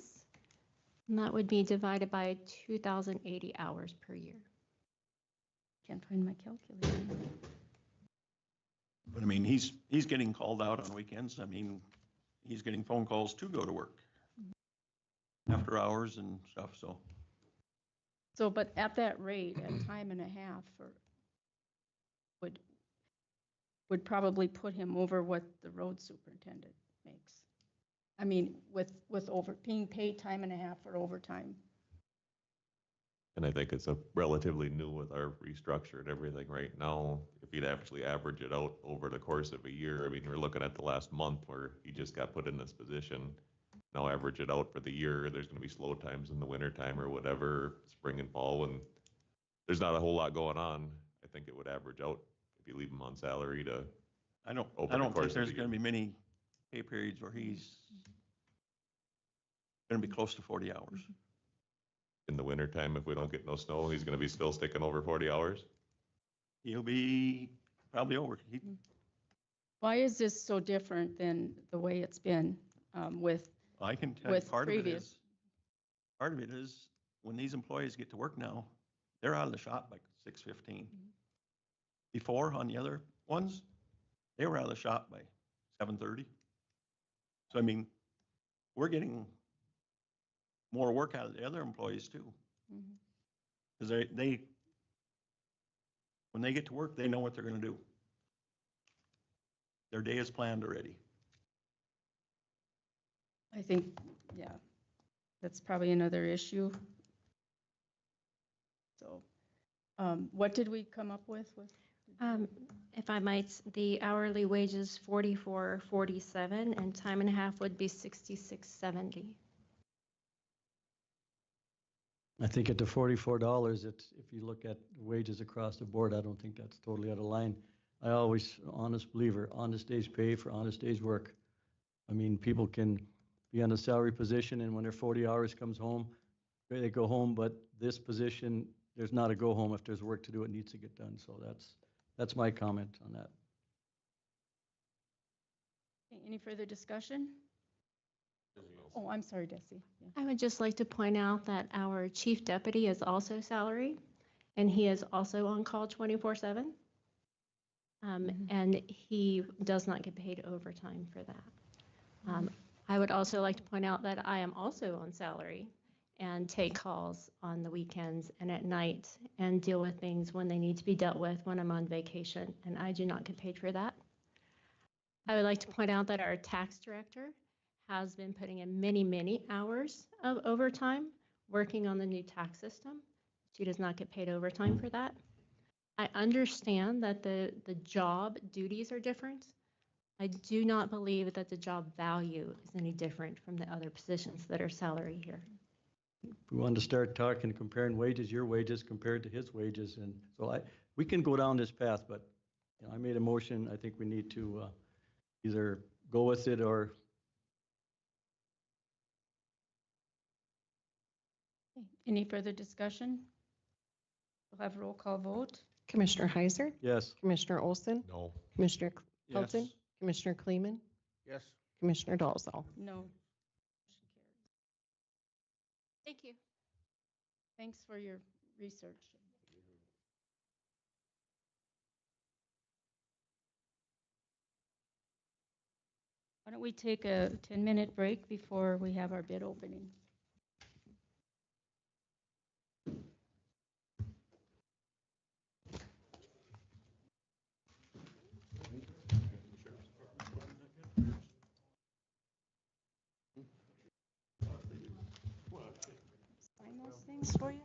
And that would be divided by 2,080 hours per year. Can't find my calculator. But I mean, he's getting called out on weekends. I mean, he's getting phone calls to go to work after hours and stuff, so. So, but at that rate, at time and a half, or would probably put him over what the road superintendent makes. I mean, with being paid time and a half for overtime. And I think it's a relatively new with our restructure and everything right now. If you'd actually average it out over the course of a year, I mean, we're looking at the last month where he just got put in this position. Now average it out for the year, there's gonna be slow times in the winter time or whatever, spring and fall, and there's not a whole lot going on. I think it would average out if you leave him on salary to. I don't Over the think course of there's the gonna year. be many pay periods where he's gonna be close to 40 hours. In the winter time, if we don't get no snow, he's gonna be still sticking over 40 hours. He'll be probably over. Why is this so different than the way it's been with I can tell you, with previous? part of it is, when these employees get to work now, they're out of the shop by 6:15. Before, on the other ones, they were out of the shop by 7:30. So I mean, we're getting more work out of the other employees too. Mhm. Because when they get to work, they know what they're gonna do. Their day is planned already. I think, yeah, that's probably another issue. So, what did we come up with? If I might, the hourly wage is $44.47 and time and a half would be $66.70. I think at the $44, if you look at wages across the board, I don't think that's totally out of line. I always, honest believer, honest day's pay for honest day's work. I mean, people can be on a salary position and when their 40 hours comes home, they go home, but this position, there's not a go home. If there's work to do, it needs to get done. So that's my comment on that. Okay, any further discussion? Oh, I'm sorry, Desi. Yeah. I would just like to point out that our chief deputy is also salary, and he is also on call 24/7. And he does not get paid overtime for that. I would also like to point out that I am also on salary and take calls on the weekends and at night and deal with things when they need to be dealt with when I'm on vacation, and I do not get paid for that. I would like to point out that our tax director has been putting in many, many hours of overtime working on the new tax system. She does not get paid overtime for that. I understand that the job duties are different. I do not believe that the job value is any different from the other positions that are salary here. If we wanted to start talking, comparing wages, your wages compared to his wages, and so we can go down this path, but you know, I made a motion. I think we need to either go with it or. Okay, any further discussion? We'll have a roll call vote. Commissioner Heiser? Yes. Commissioner Olson? No. Commissioner Hilton? Yes. Commissioner Kleeman? Yes. Commissioner Dolzall? No. Thank you. Thanks for your research. Why don't we take a 10-minute break before we have our bid opening? Sign those things for you?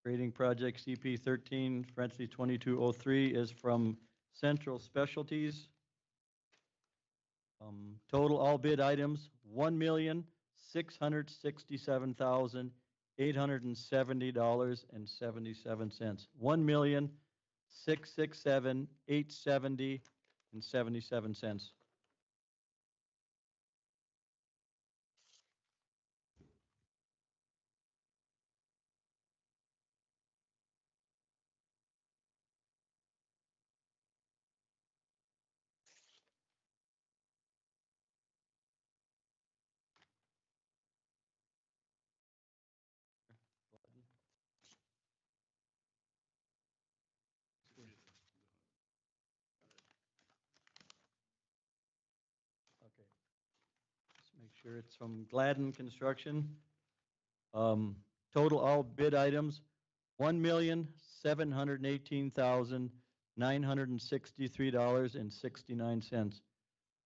Grading project CP 13, parentheses 2203 is from Central Specialties. Total all bid items, $1,667,870.77. $1,667,870.77. Okay. Let's make sure it's from Gladden Construction. Total all bid items, $1,718,963.69.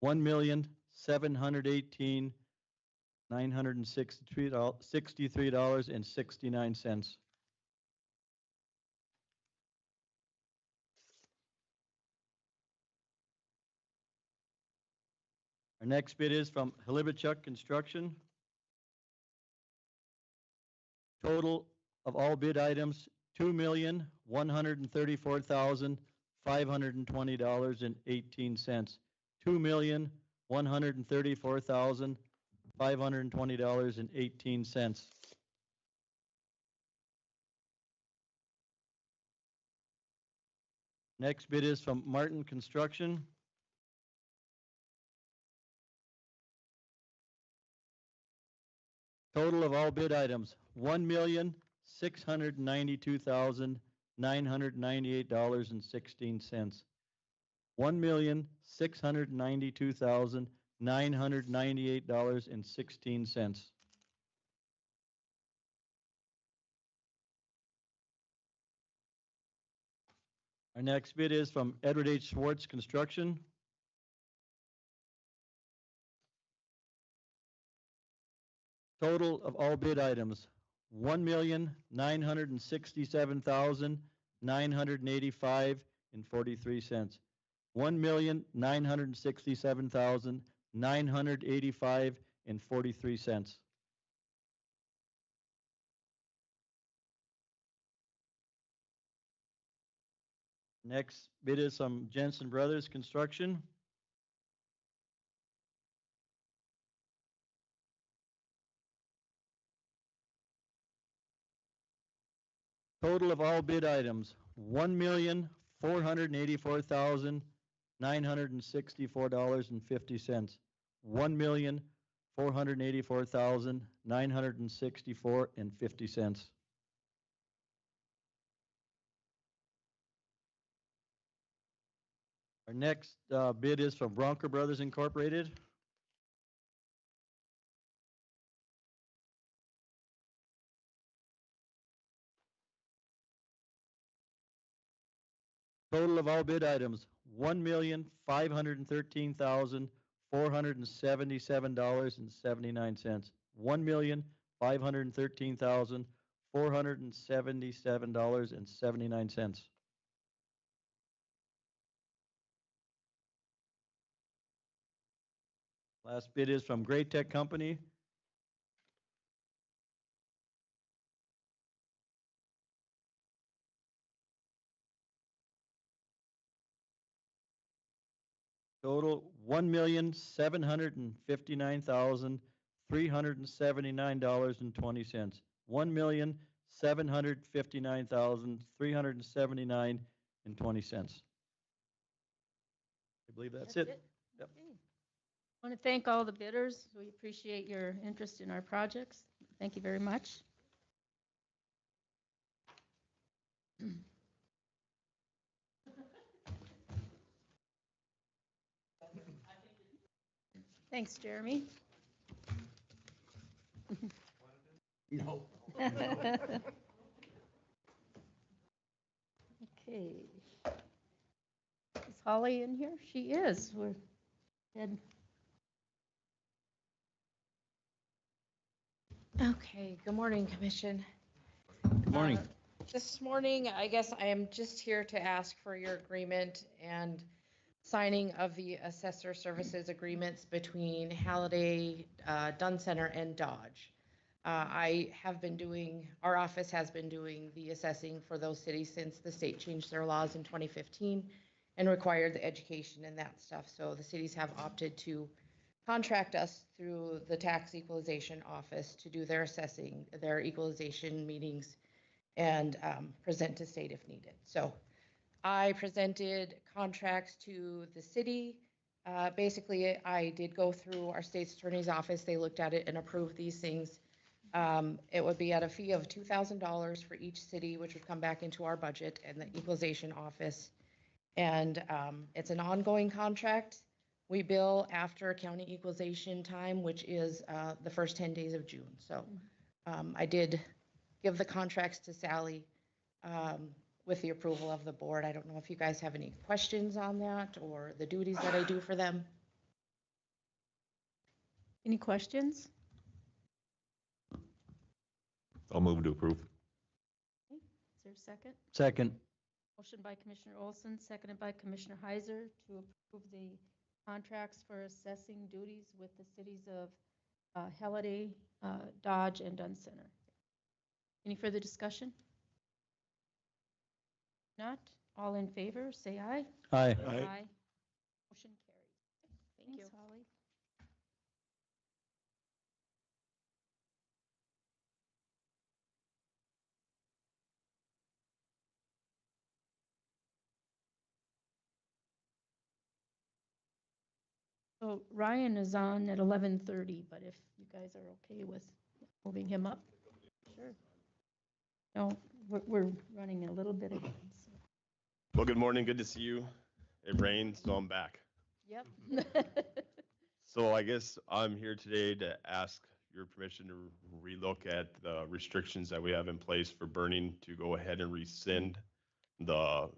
$1,718,963.69. Our next bid is from Halibichuk Construction. Total of all bid items, $2,134,520.18. $2,134,520.18. Next bid is from Martin Construction. Total of all bid items, $1,692,998.16. $1,692,998.16. Our next bid is from Edward H. Schwartz Construction. Total of all bid items, $1,967,985.43. $1,967,985.43. Next bid is from Jensen Brothers Construction. Total of all bid items, $1,484,964.50. $1,484,964.50. Our next bid is from Bronco Brothers Incorporated. Total of all bid items, $1,513,477.79. $1,513,477.79. Last bid is from Great Tech Company. Total $1,759,379.20. $1,759,379.20. I believe that's it. Yep. I want to thank all the bidders. We appreciate your interest in our projects. Thank you very much. Thanks, Jeremy. No. Okay. Is Holly in here? She is. We're good. Okay, good morning, Commission. Good morning. This morning, I guess I am just here to ask for your agreement and signing of the assessor services agreements between Halliday, Dunn Center, and Dodge. Our office has been doing the assessing for those cities since the state changed their laws in 2015 and required the education and that stuff. So the cities have opted to contract us through the tax equalization office to do their assessing, their equalization meetings, and present to state if needed. So I presented contracts to the city. Basically, I did go through our state's attorney's office. They looked at it and approved these things. It would be at a fee of $2,000 for each city, which would come back into our budget and the equalization office. And it's an ongoing contract. We bill after county equalization time, which is the first 10 days of June. So I did give the contracts to Sally with the approval of the board. I don't know if you guys have any questions on that or the duties that I do for them. Any questions? I'll move to approve. Is there a second? Second. Motion by Commissioner Olson, seconded by Commissioner Heiser to approve the contracts for assessing duties with the cities of Halliday, Dodge, and Dunn Center. Any further discussion? Not, all in favor, say aye. Aye. Motion carries. Thank you. Thanks, Holly. So Ryan is on at 11:30, but if you guys are okay with moving him up, sure. No, we're running a little bit again, so. Well, good morning. Good to see you. It rained, so I'm back. Yep. So I guess I'm here today to ask your permission to relook at the restrictions that we have in place for burning, to go ahead and rescind the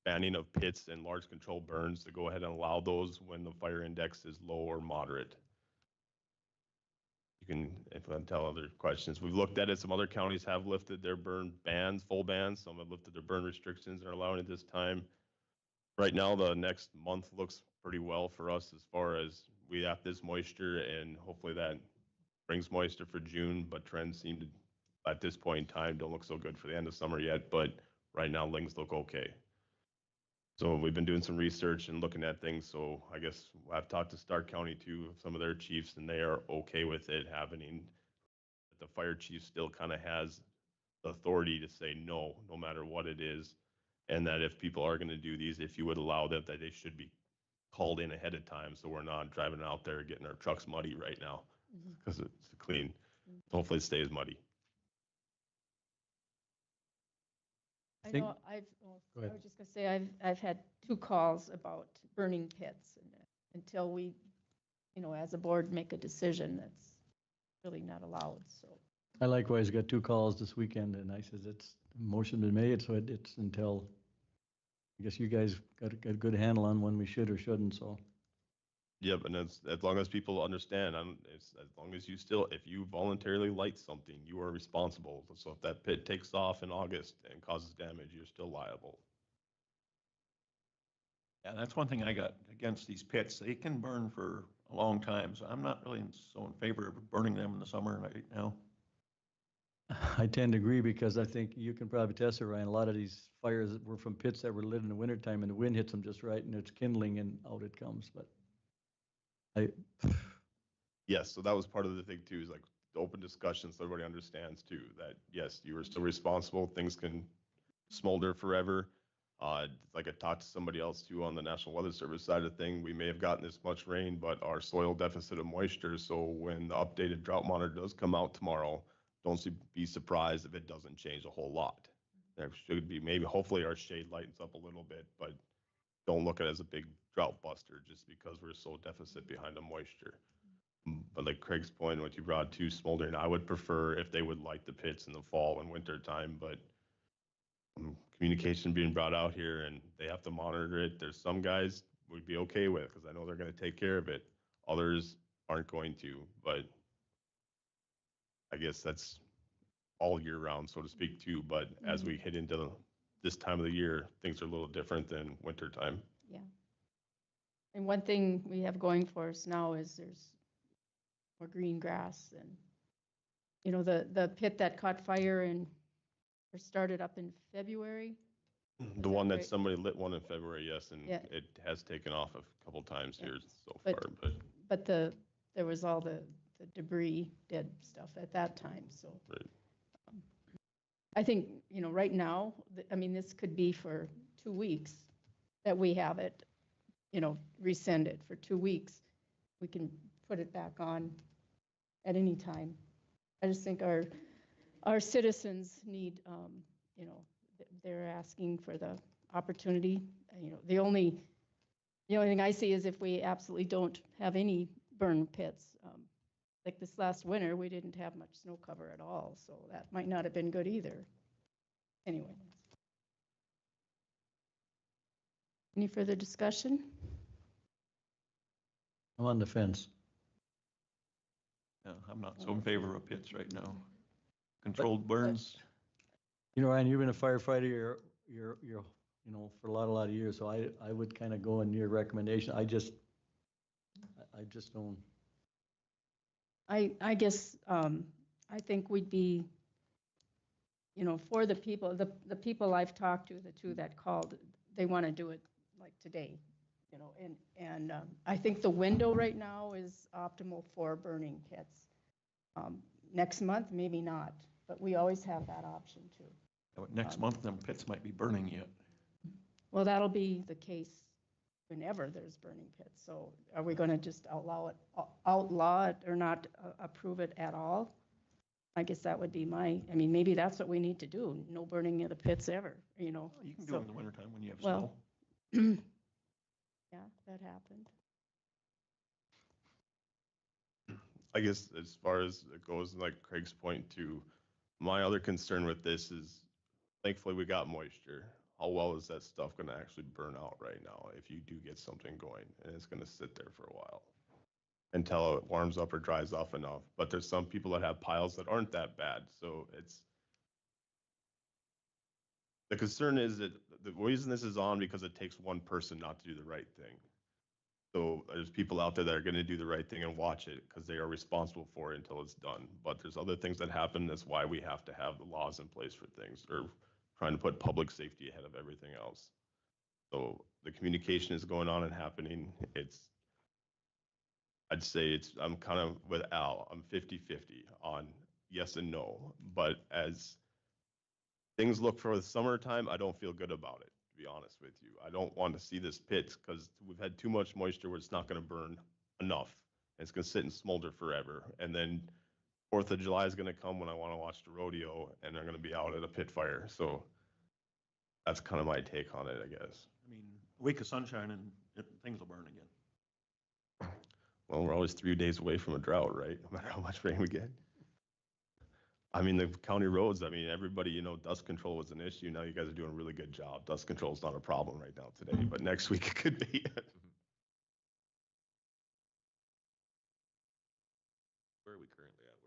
banning of pits and large control burns, to go ahead and allow those when the fire index is low or moderate. You can, if I tell other questions, we've looked at it. Some other counties have lifted their burn bans, full bans. Some have lifted their burn restrictions and are allowing it this time. Right now, the next month looks pretty well for us as far as we have this moisture, and hopefully that brings moisture for June, but trends seem to, at this point in time, don't look so good for the end of summer yet, but right now things look okay. So we've been doing some research and looking at things. So I guess I've talked to Stark County too, some of their chiefs, and they are okay with it happening. The fire chief still kind of has the authority to say no, no matter what it is. And that if people are going to do these, if you would allow them, that they should be called in ahead of time. So we're not driving out there getting our trucks muddy right now, because it's clean. Hopefully it stays muddy. I Think- know I Go ahead. was just gonna say, I've had 2 calls about burning pits, and until we, as a board, make a decision, that's really not allowed, so. I likewise got 2 calls this weekend, and I says, it's, motion been made, so it's until, I guess you guys got a good handle on when we should or shouldn't, so. Yep, and as long as people understand, it's as long as you still, if you voluntarily light something, you are responsible. So if that pit takes off in August and causes damage, you're still liable. Yeah, that's one thing I got against these pits. They can burn for a long time, so I'm not really so in favor of burning them in the summer right now. I tend to agree, because I think you can probably test it, Ryan. A lot of these fires were from pits that were lit in the wintertime, and the wind hits them just right, and it's kindling, and out it comes, but Yes, so that was part of the thing too, is like the open discussion, so everybody understands too, that yes, you are still responsible. Things can smolder forever. Like I talked to somebody else too on the National Weather Service side of thing, we may have gotten this much rain, but our soil deficit of moisture. So when the updated drought monitor does come out tomorrow, don't be surprised if it doesn't change a whole lot. There should be, maybe, hopefully our shade lightens up a little bit, but don't look at it as a big drought buster just because we're so deficit behind the moisture. But like Craig's point, what you brought to smoldering, I would prefer if they would light the pits in the fall and winter time, but communication being brought out here and they have to monitor it. There's some guys would be okay with, because I know they're going to take care of it. Others aren't going to, but I guess that's all year round, so to speak, too. But as we hit into this time of the year, things are a little different than winter time. Yeah. And one thing we have going for us now is there's more green grass and, you know, the pit that caught fire and or started up in February. The one that right? somebody lit one in February, yes, and Yeah. it has taken off a couple times Yeah. here so But- far, but But there was all the debris, dead stuff at that time, so. Right. I think, you know, right now, I mean, this could be for 2 weeks that we have it, you know, rescinded for 2 weeks. We can put it back on at any time. I just think our citizens need, you know, they're asking for the opportunity. You know, the only thing I see is if we absolutely don't have any burn pits. Like this last winter, we didn't have much snow cover at all, so that might not have been good either. Anyway. Any further discussion? I'm on the fence. Yeah, I'm not so in favor of pits right now. Controlled burns, You know, Ryan, you've been a firefighter, you're, you know, for a lot of years, so I would kind of go in your recommendation. I just don't. I guess, I think we'd be, you know, for the people, the people I've talked to, the two that called, they want to do it like today, you know, and I think the window right now is optimal for burning pits. Next month, maybe not, but we always have that option too. next month, them pits might be burning yet. Well, that'll be the case whenever there's burning pits. So are we going to just outlaw it or not approve it at all? I guess that would be I mean, maybe that's what we need to do. No burning of the pits ever, you know? You can do So- it in the wintertime when you have Well, snow. yeah, that happened. I guess as far as it goes, like Craig's point too, my other concern with this is thankfully we got moisture. How well is that stuff going to actually burn out right now if you do get something going and it's going to sit there for a while until it warms up or dries off enough? But there's some people that have piles that aren't that bad. So the concern is that the reason this is on because it takes one person not to do the right thing. So there's people out there that are going to do the right thing and watch it because they are responsible for it until it's done. But there's other things that happen. That's why we have to have the laws in place for things, or trying to put public safety ahead of everything else. So the communication is going on and happening. I'd say I'm kind of with Al. I'm 50-50 on yes and no. But as things look for the summertime, I don't feel good about it, to be honest with you. I don't want to see this pit because we've had too much moisture where it's not going to burn enough. It's going to sit and smolder forever. And then 4th of July is going to come when I want to watch the rodeo and they're going to be out at a pit fire. So that's kind of my take on it, I guess. I mean, a week of sunshine and things will burn again. Well, we're always 3 days away from a drought, right? No matter how much rain we get. I mean, the county roads, I mean, everybody, you know, dust control was an issue. Now you guys are doing a really good job. Dust control is not a problem right now today, but next week it could be. Where are we currently at?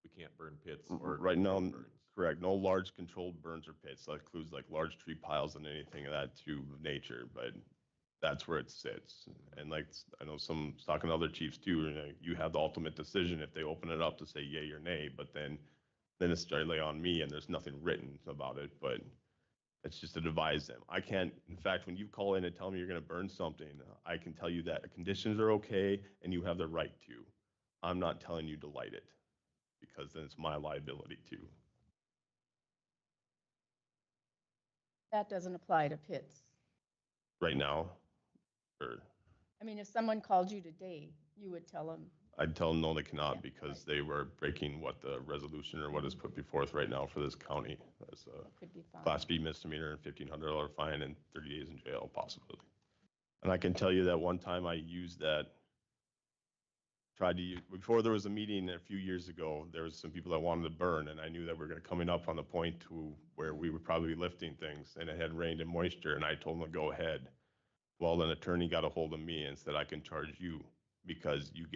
We can't burn pits or. Right now, controlled burns. correct, no large controlled burns or pits. That includes like large tree piles and anything of that to nature, but that's where it sits. And like, I know talking to other chiefs too, you have the ultimate decision if they open it up to say yay or nay, but then it's directly on me and there's nothing written about it, but it's just to advise them. I can't, in fact, when you call in and tell me you're going to burn something, I can tell you that the conditions are okay and you have the right to. I'm not telling you to light it because then it's my liability too. That doesn't apply to pits. Right now, or I mean, if someone called you today, you would tell them, I'd tell them no, they cannot Yeah, because right. they were breaking what the resolution or what is put before us right now for this county as a could be fine. Class B misdemeanor and $1,500 fine and 30 days in jail possibly. And I can tell you that one time I used that, before there was a meeting a few years ago, there was some people that wanted to burn and I knew that we were coming up on the point to where we would probably be lifting things and it had rained and moisture and I told them to go ahead. Well, an attorney got a hold of me and said, I can charge you because you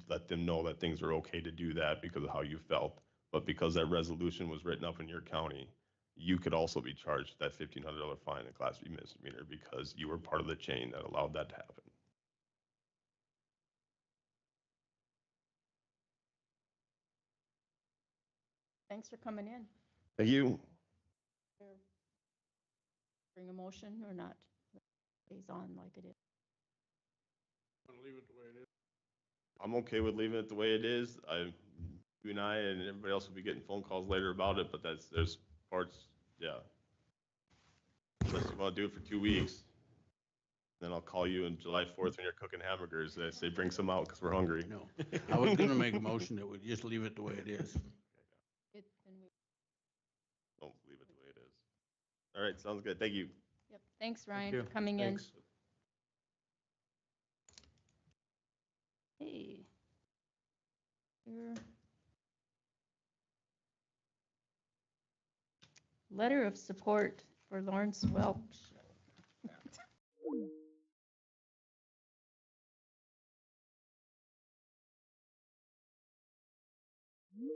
let them know that things are okay to do that because of how you felt. But because that resolution was written up in your county, you could also be charged that $1,500 fine and Class B misdemeanor because you were part of the chain that allowed that to happen. Thanks for coming in. Thank you. Bring a motion or not? Stays on like it is. Leave it the way it is. I'm okay with leaving it the way it is. You and I and everybody else will be getting phone calls later about it, but there's parts, yeah. Unless you want to do it for 2 weeks. Then I'll call you on July 4th when you're cooking hamburgers. And I say, bring some out because we're hungry. No, I was gonna make a motion that we just leave it the way it is. Don't leave it the way it is. All right, sounds good. Thank you. Yep, thanks, Ryan, you. for coming in. Thanks. Hey. Here. Letter of support for Lawrence Welch.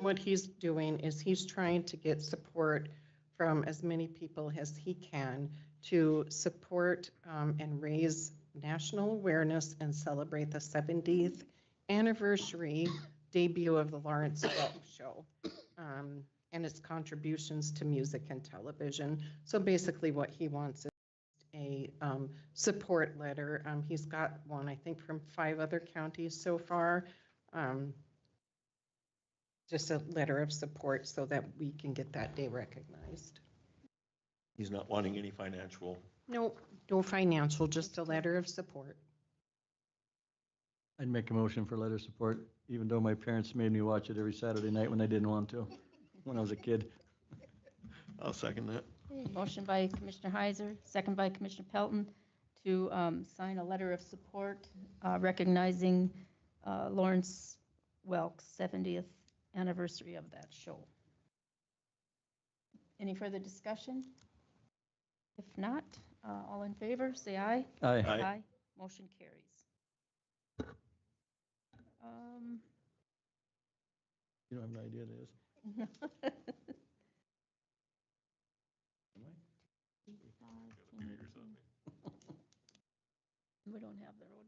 What he's doing is he's trying to get support from as many people as he can to support and raise national awareness and celebrate the 70th anniversary debut of the Lawrence Welch Show and its contributions to music and television. So basically what he wants is a support letter. He's got one, I think, from 5 other counties so far. Just a letter of support so that we can get that day recognized. He's not wanting any financial. No, no financial, just a letter of support. I'd make a motion for letter support, even though my parents made me watch it every Saturday night when I didn't want to, when I was a kid. I'll second that. Okay, motion by Commissioner Heiser, second by Commissioner Pelton to sign a letter of support recognizing Lawrence Welk's 70th anniversary of that show. Any further discussion? If not, all in favor, say aye. Aye. Aye. Motion carries. You don't have an idea what it is. We don't have the road.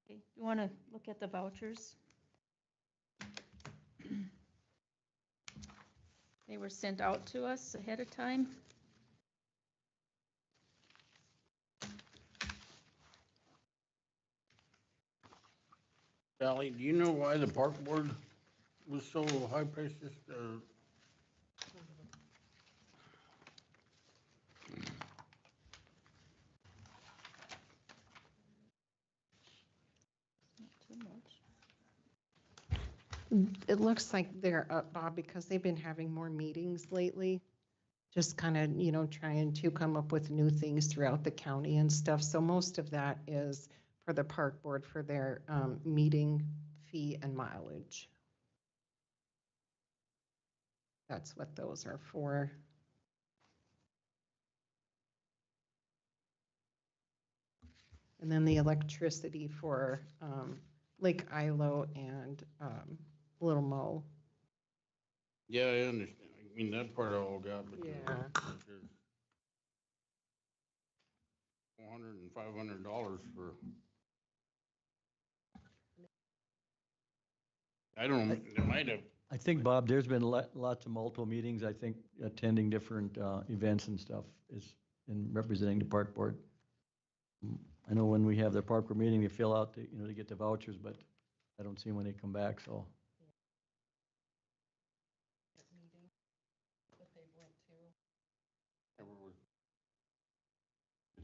Okay, you want to look at the vouchers? They were sent out to us ahead of time. Sally, do you know why the park board was so high priced this, Not too much. It looks like they're up, Bob, because they've been having more meetings lately. Just kind of, trying to come up with new things throughout the county and stuff. So most of that is for the park board for their meeting fee and mileage. That's what those are for. And then the electricity for Lake Ilo and Little Mo. yeah, I understand. I mean, that part I all got, but Yeah. there's $400 and $500 for. I don't know, they might have, I think, Bob, there's been lots of multiple meetings, I think, attending different events and stuff is in representing the park board. I know when we have the park board meeting, they fill out, to get the vouchers, but I don't see them when they come back, so.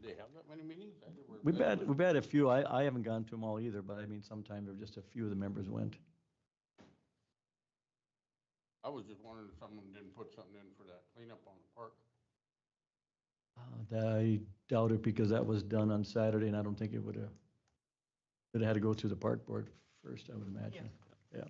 did they have that many meetings? I never- We've had a few, I haven't gone to them all either, but I mean, sometimes there were just a few of the members went. I was just wondering if someone didn't put something in for that cleanup on the park. I doubt it because that was done on Saturday and I don't think it would have had to go through the park board first, I would imagine. Yeah.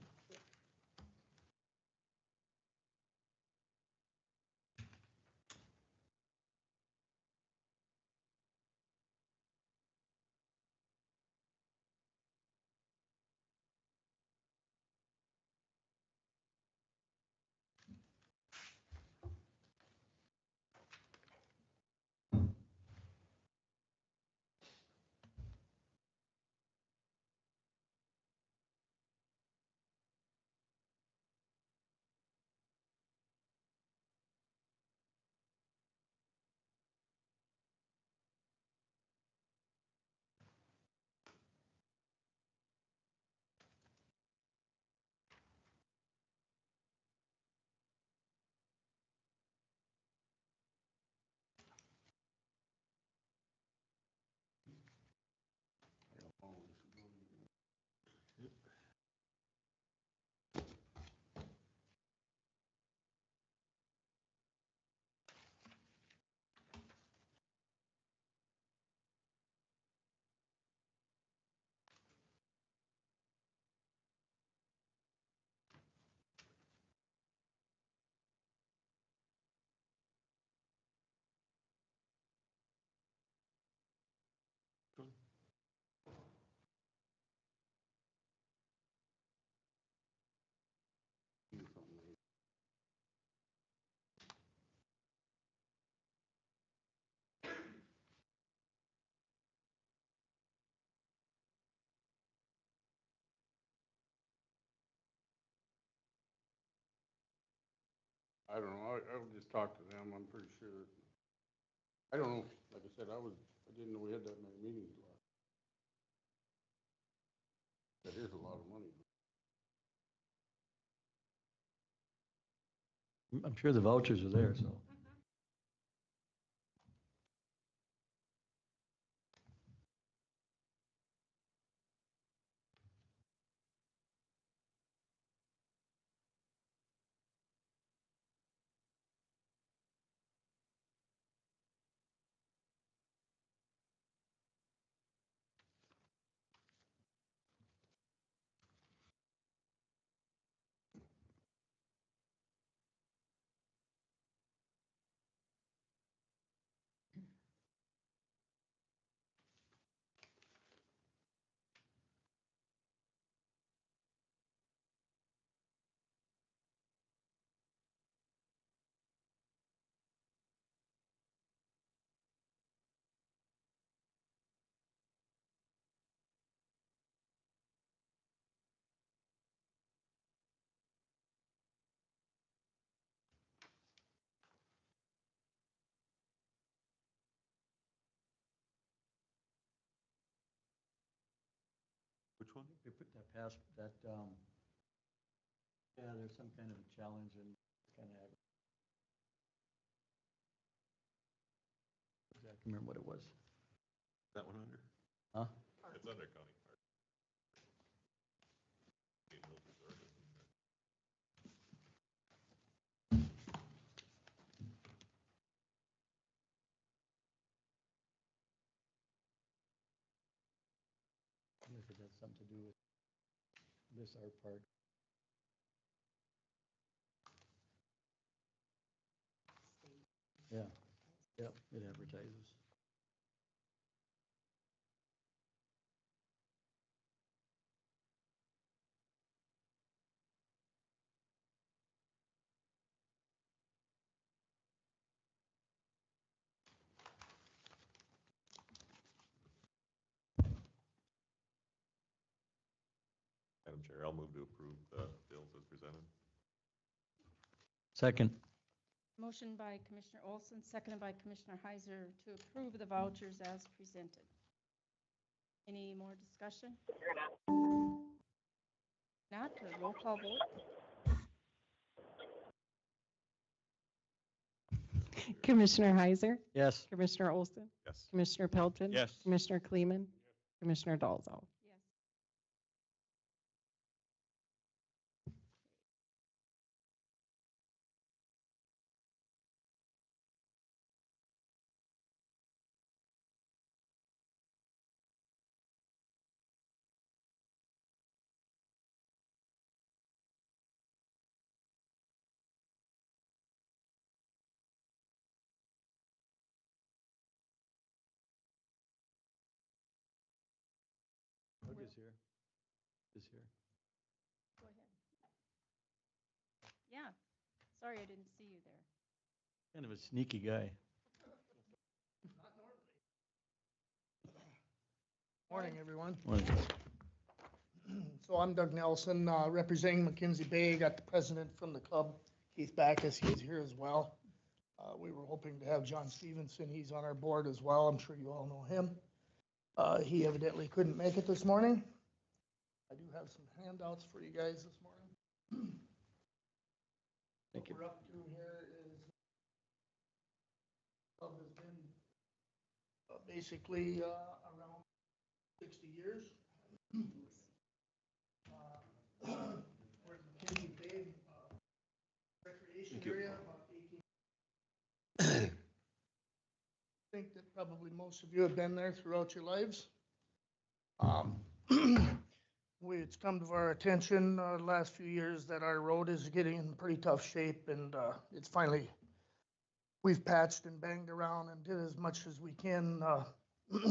I don't know, I'll just talk to them, I'm pretty sure that, I don't know, like I said, I didn't know we had that many meetings left. That is a lot of money. I'm sure the vouchers are there, so. Which one? They put that past, that, yeah, there's some kind of a challenge and kind of. I can't remember what it was. That one under? Huh? It's under county park. I wonder if it has something to do with this art part. Yeah, yep, it advertises. Madam Chair, I'll move to approve the bills as presented. Second. Motion by Commissioner Olson, seconded by Commissioner Heiser to approve the vouchers as presented. Any more discussion? Not, a roll call vote. Commissioner Heiser, Yes. Commissioner Olson, Yes. Commissioner Pelton. Yes. Commissioner Kleeman, Commissioner Dalzell. Yes. Doug is here. Is here. Go ahead. Yeah, sorry I didn't see you there. Kind of a sneaky guy. Morning, everyone. Morning. So I'm Doug Nelson, representing Mackenzie Bay. Got the president from the club, Keith Backus, he's here as well. We were hoping to have John Stevenson, he's on our board as well. I'm sure you all know him. He evidently couldn't make it this morning. I do have some handouts for you guys this morning. Thank you. What we're up to here is club has been basically around 60 years. We're in Mackenzie Bay recreation area, about 18. I think that probably most of you have been there throughout your lives. It's come to our attention the last few years that our road is getting in pretty tough shape, and it's finally, we've patched and banged around and did as much as we can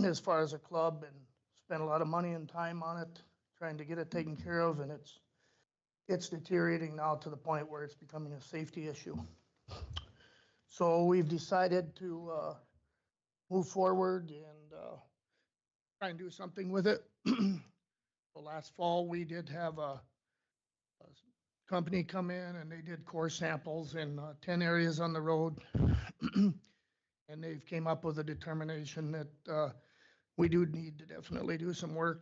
as far as a club, and spent a lot of money and time on it, trying to get it taken care of, and it's deteriorating now to the point where it's becoming a safety issue. So we've decided to move forward and try and do something with it. So last fall, we did have a company come in and they did core samples in 10 areas on the road. And they've came up with a determination that we do need to definitely do some work,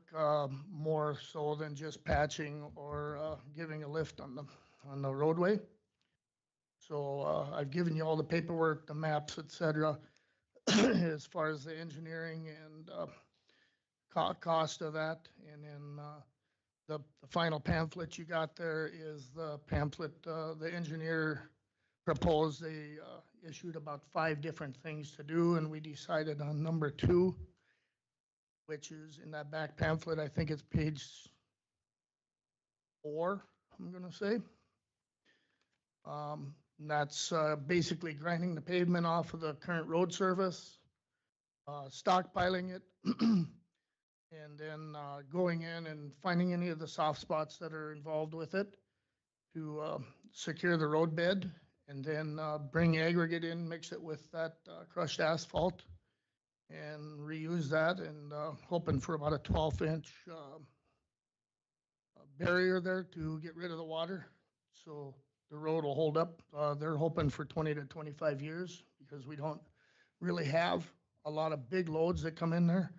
more so than just patching or giving a lift on the roadway. So I've given you all the paperwork, the maps, et cetera, as far as the engineering and cost of that. And then the final pamphlet you got there is the pamphlet the engineer proposed. They issued about 5 different things to do, and we decided on number 2, which is in that back pamphlet. I think it's page 4, I'm gonna say. And that's basically grinding the pavement off of the current road surface, stockpiling it, and then going in and finding any of the soft spots that are involved with it to secure the road bed, and then bring aggregate in, mix it with that crushed asphalt, and reuse that, and hoping for about a 12-inch barrier there to get rid of the water, so the road will hold up. They're hoping for 20 to 25 years because we don't really have a lot of big loads that come in there.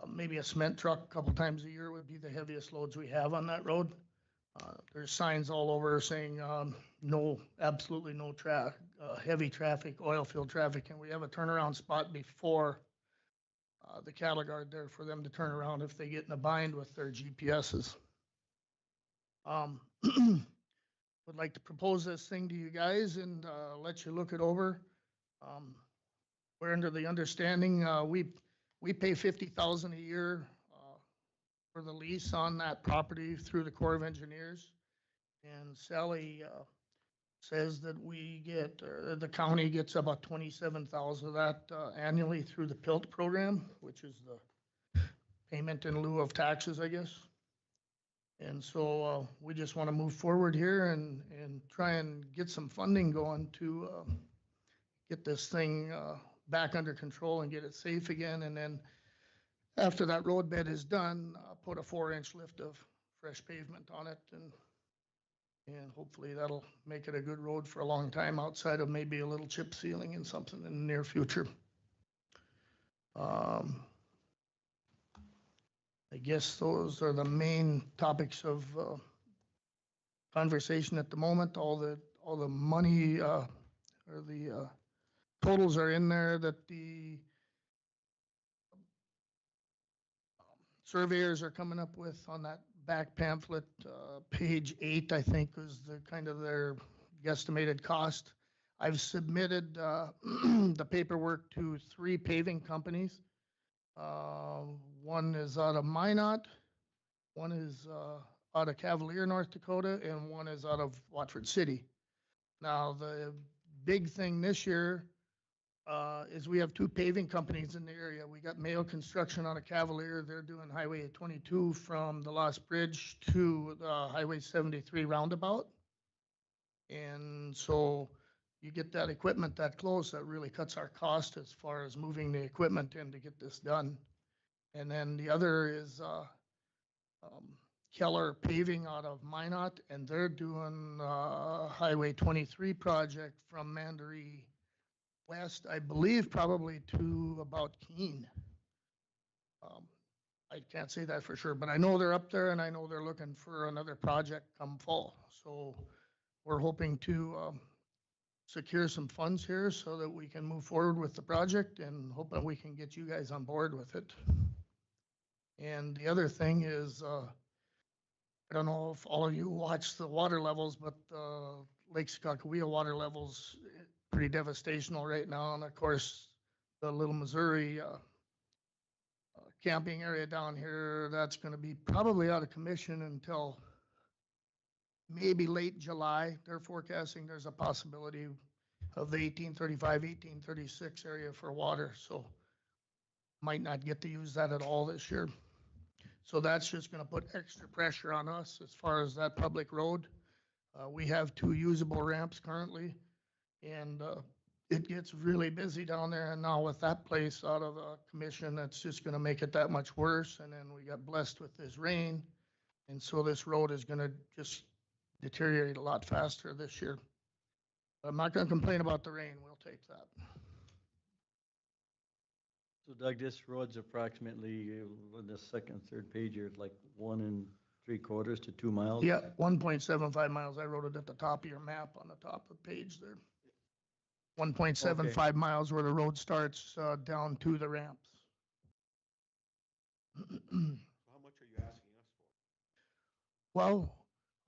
Maybe a cement truck a couple times a year would be the heaviest loads we have on that road. There's signs all over saying no, absolutely no heavy traffic, oil field traffic, and we have a turnaround spot before the cattle guard there for them to turn around if they get in a bind with their GPSs. Would like to propose this thing to you guys and let you look it over. We're under the understanding we pay $50,000 a year for the lease on that property through the Corps of Engineers, and Sally says that we get the county gets about $27,000 of that annually through the PILT program, which is the payment in lieu of taxes, I guess. And so we just want to move forward here and try and get some funding going to get this thing back under control and get it safe again. And then after that road bed is done, put a 4-inch lift of fresh pavement on it, and hopefully that'll make it a good road for a long time outside of maybe a little chip sealing and something in the near future. I guess those are the main topics of conversation at the moment. All the money or the totals are in there that the surveyors are coming up with on that back pamphlet. Page 8, I think, was the kind of their guesstimated cost. I've submitted the paperwork to 3 paving companies. One is out of Minot, one is out of Cavalier, North Dakota, and one is out of Watford City. Now, the big thing this year is we have 2 paving companies in the area. We got Mayo Construction out of Cavalier. They're doing Highway 22 from the Lost Bridge to the Highway 73 roundabout. And so you get that equipment that close, that really cuts our cost as far as moving the equipment in to get this done. And then the other is Keller Paving out of Minot, and they're doing Highway 23 project from Mandaree west, I believe, probably to about Keene. I can't say that for sure, but I know they're up there, and I know they're looking for another project come fall. So we're hoping to secure some funds here so that we can move forward with the project, and hoping we can get you guys on board with it. And the other thing is, I don't know if all of you watch the water levels, but Lake Sakakawea water levels pretty devastational right now. And of course, the Little Missouri camping area down here, that's going to be probably out of commission until maybe late July. They're forecasting there's a possibility of the 1835, 1836 area for water. So might not get to use that at all this year. So that's just going to put extra pressure on us as far as that public road. We have 2 usable ramps currently, and it gets really busy down there. And now with that place out of commission, that's just going to make it that much worse. And then we got blessed with this rain. And so this road is going to just deteriorate a lot faster this year. I'm not gonna complain about the rain, we'll take that. So Doug, this road's approximately, on the second, third page here, it's like 1 3/4 to 2 miles? Yeah, 1.75 miles, I wrote it at the top of your map on the top of the page there. 1.75 miles where the road starts, down to the ramps. How much are you asking us for?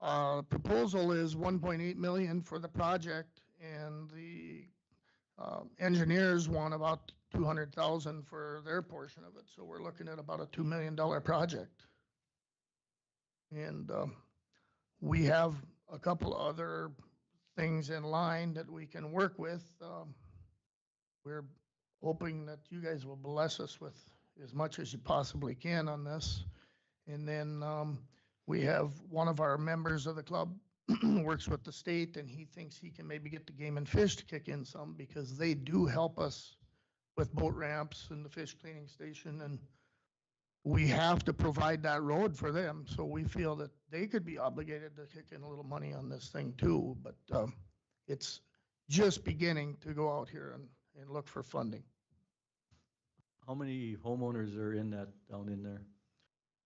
Well, proposal is 1.8 million for the project, and the engineers want about 200,000 for their portion of it, so we're looking at about a $2 million project. And we have a couple other things in line that we can work with. We're hoping that you guys will bless us with as much as you possibly can on this. And then we have one of our members of the club works with the state, and he thinks he can maybe get the Game and Fish to kick in some, because they do help us with boat ramps and the fish cleaning station, and we have to provide that road for them. So we feel that they could be obligated to kick in a little money on this thing too, but it's just beginning to go out here and look for funding. How many homeowners are in that, down in there?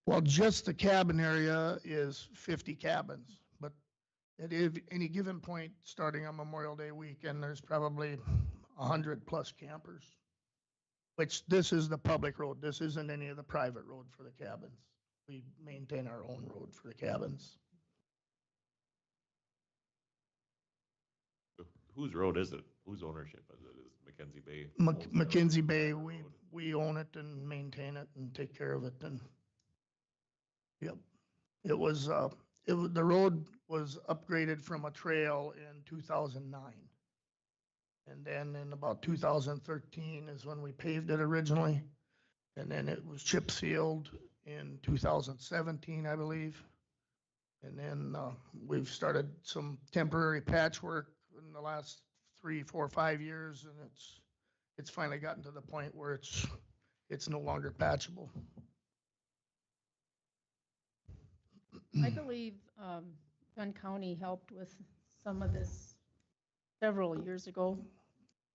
Well, just the cabin area is 50 cabins, but at any given point, starting on Memorial Day weekend, there's probably 100+ campers, which this is the public road. This isn't any of the private road for the cabins. We maintain our own road for the cabins. Whose road is it? Whose ownership is it? Is Mackenzie Bay? Mackenzie Bay, we own it and maintain it and take care of it. And yep, it was the road was upgraded from a trail in 2009. And then in about 2013 is when we paved it originally. And then it was chip sealed in 2017, I believe. And then we've started some temporary patchwork in the last 3, 4, 5 years, and it's finally gotten to the point where it's no longer patchable. I believe Dunn County helped with some of this several years ago.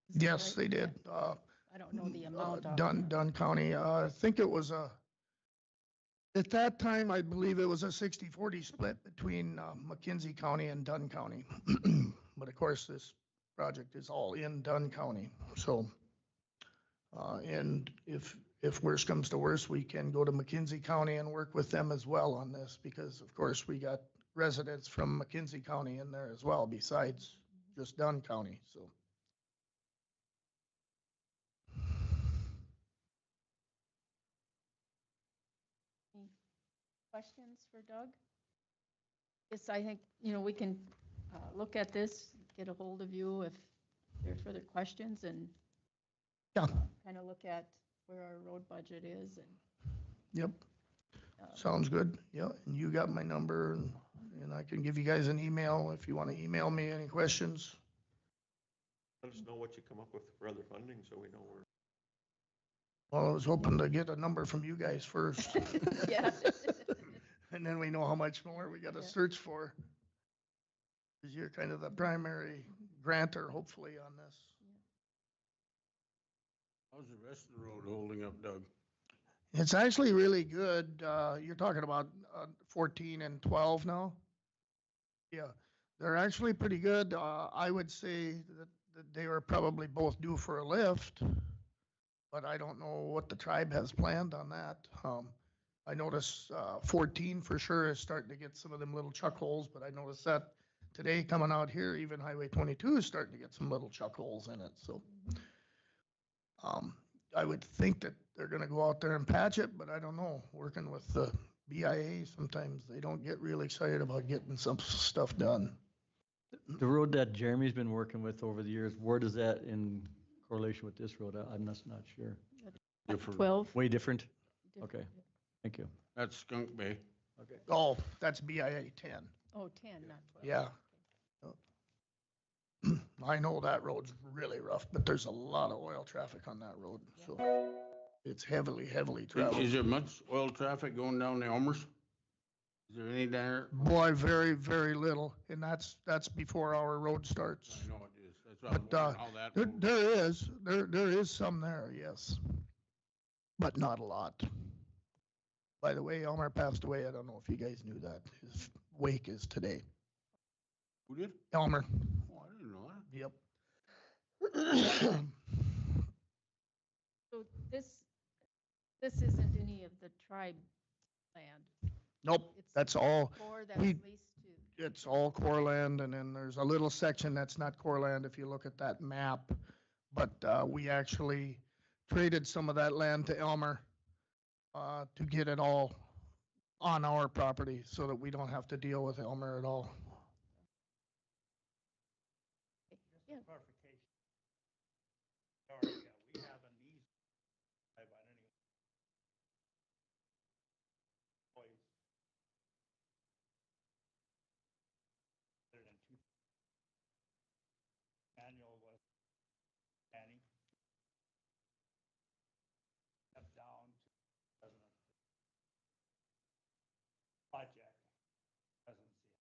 Is that Yes, right? they did. I don't know the amount of. Dunn County, I think it was at that time, I believe it was a 60-40 split between McKenzie County and Dunn County. But of course, this project is all in Dunn County. So, and if worse comes to worse, we can go to McKenzie County and work with them as well on this, because of course we got residents from McKenzie County in there as well, besides just Dunn County, so. Questions for Doug? Yes, I think, we can look at this, get a hold of you if there are further questions, and Yeah. kind of look at where our road budget is. And Yep. Sounds good. Yeah, and you got my number, and I can give you guys an email if you want to email me any questions. Let us know what you come up with for other funding, so we know where. Well, I was hoping to get a number from you guys first. Yeah. And then we know how much more we got to Yeah. search for. Because you're kind of the primary grantor, hopefully, on this. How's the rest of the road holding up, Doug? It's actually really good. You're talking about 14 and 12 now? Yeah, they're actually pretty good. I would say that they were probably both due for a lift, but I don't know what the tribe has planned on that. I noticed 14 for sure is starting to get some of them little chuck holes, but I noticed that today coming out here, even Highway 22 is starting to get some little chuck holes in it. So I would think that they're going to go out there and patch it, but I don't know. Working with the BIA, sometimes they don't get really excited about getting some stuff done. The road that Jeremy's been working with over the years, where does that in correlation with this road? I'm just not sure. Different. 12. Way different? Okay, thank you. That's Skunk Bay. Okay. Oh, that's BIA 10. Oh, 10, not 12. Yeah. I know that road's really rough, but there's a lot of oil traffic on that road, so it's heavily Is traveled. there much oil traffic going down the Elmers? Is there any there? Boy, very, very little, and that's before our road starts. I know it is. That's what I was But, wondering how that moved. there is some there, yes. But not a lot. By the way, Elmer passed away. I don't know if you guys knew that. His wake is today. Who did? Elmer. Oh, I didn't know that. Yep. So this isn't any of the tribe land. Nope, It's that's all. core that's we- leased to. It's all core land, and then there's a little section that's not core land if you look at that map. But we actually traded some of that land to Elmer to get it all on our property so that we don't have to deal with Elmer at all. Yeah. Clarification. Sorry, yeah, we have an easement by any employees. Better than two. Annual was Annie. Step down to president. Project presidency.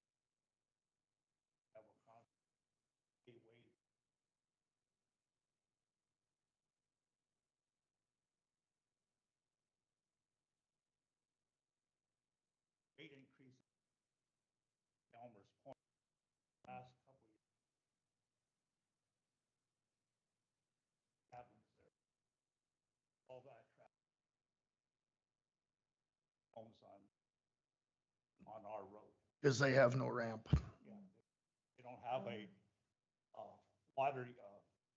That will constantly wait. Rate increase. Elmer's Point. Last couple of years. Happens there. All that traffic. Homes on our road. Because they have no ramp. Yeah, they don't have a, water,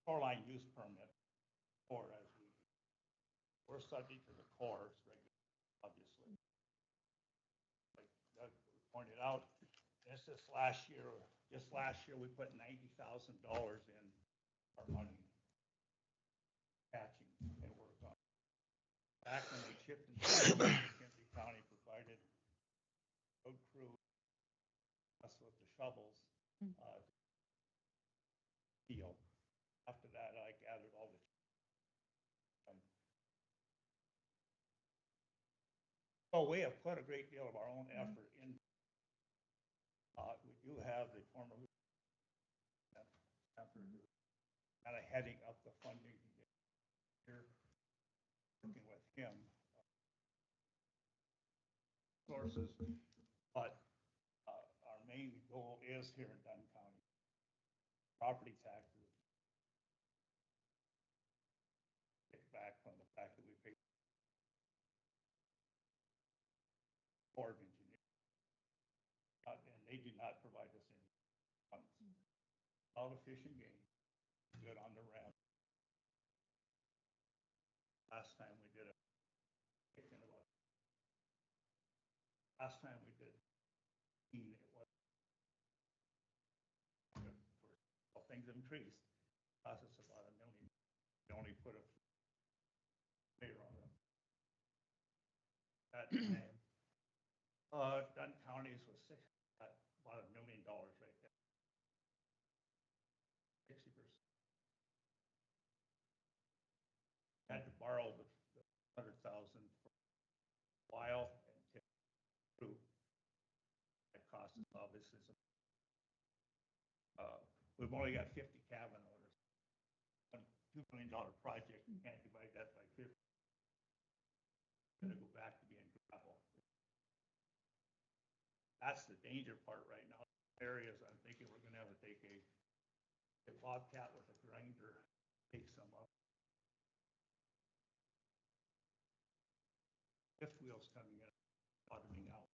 shoreline use permit, or as we're subject to the Corps, obviously. Like Doug pointed out, just last year, we put $90,000 in our money. Patching and work on. Back when they chipped and McKinley County provided road crew, us with the shovels, deal. After that, I gathered all the. So we have put a great deal of our own effort in. We do have the former kind of heading up the funding here, working with him. Sources, but our main goal is here in Dunn County. Property taxes. Get back from the fact that we pay Corps of Engineers. And they do not provide us any funds. All the fish and game, good on the ramp. Last time we did last time we did, it was, well, things have increased. Cost us about $1 million. We only put a figure on them. That name. Dunn County's was about $1 million right there. 60%. Had to borrow the 100,000 for a while. That cost us obviously some. We've only got 50 cabin owners. $2 million project, you can't divide that by 50. It's gonna go back to being gravel. That's the danger part right now. Areas I'm thinking we're gonna have to take a bobcat with a grinder, take some up. Fifth wheels coming in, bottoming out.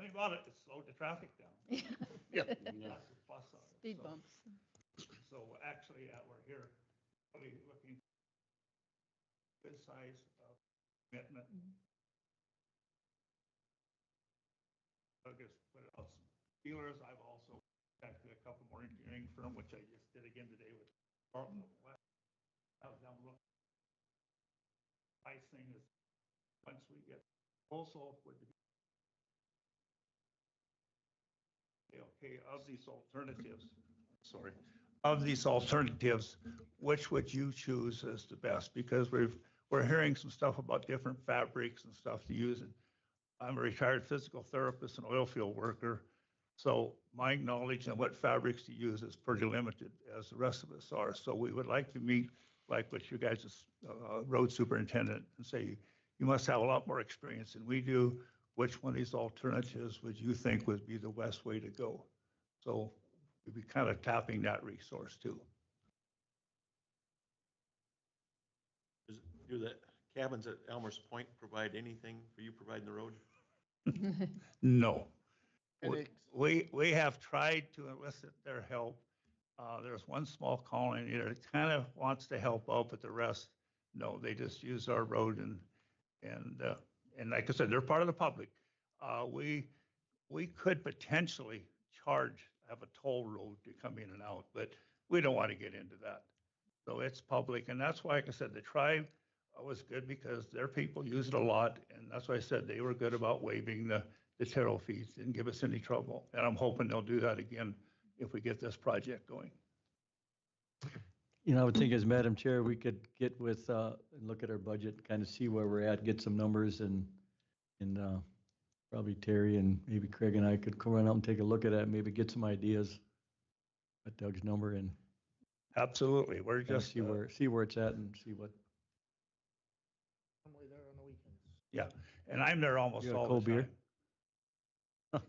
The thing about it, it slowed the traffic down. Yep. Lots of fuss on it. Speed So- bumps. So actually, we're here, really looking good size of commitment. I guess put out some feelers. I've also contacted a couple more engineering firm, which I just did again today with Department of West. I was down looking. Nice thing is, once we get also with the okay, of these alternatives, of these alternatives, which would you choose as the best? Because we're hearing some stuff about different fabrics and stuff to use. And I'm a retired physical therapist and oil field worker. So my knowledge on what fabrics to use is pretty limited, as the rest of us are. So we would like to meet like with you guys' road superintendent and say, you must have a lot more experience than we do. Which one of these alternatives would you think would be the best way to go? So we'd be kind of tapping that resource too. Do the cabins at Elmer's Point provide anything for you providing the road? No. And We have tried to elicit their help. There's one small colony that kind of wants to help out, but the rest, no, they just use our road and like I said, they're part of the public. We could potentially have a toll road to come in and out, but we don't want to get into that. So it's public, and that's why, like I said, the tribe was good because their people use it a lot, and that's why I said they were good about waiving the tariff fees, didn't give us any trouble. And I'm hoping they'll do that again if we get this project going. You know, I would think as Madam Chair, we could get with, and look at our budget, kind of see where we're at, get some numbers and probably Terry and maybe Craig and I could come run out and take a look at it, maybe get some ideas at Doug's number and Absolutely. We're kind of just, see where it's at and see what. Normally there on the weekends. yeah, and I'm there almost You got a all the cold beer? time.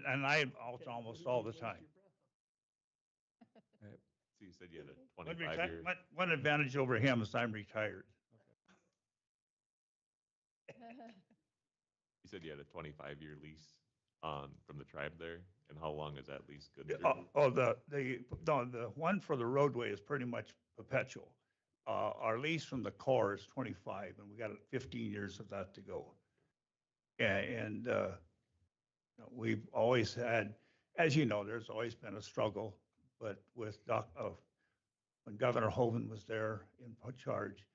And I'm out almost all the time. So you said you had a One 25-year. one advantage over him is I'm retired. You said you had a 25-year lease from the tribe there, and how long is that lease good The one for the roadway is pretty much perpetual. Our lease from the Corps is 25, and we got 15 years of that to go. And we've always had, as you know, there's always been a struggle, but with when Governor Hoeven was there in charge,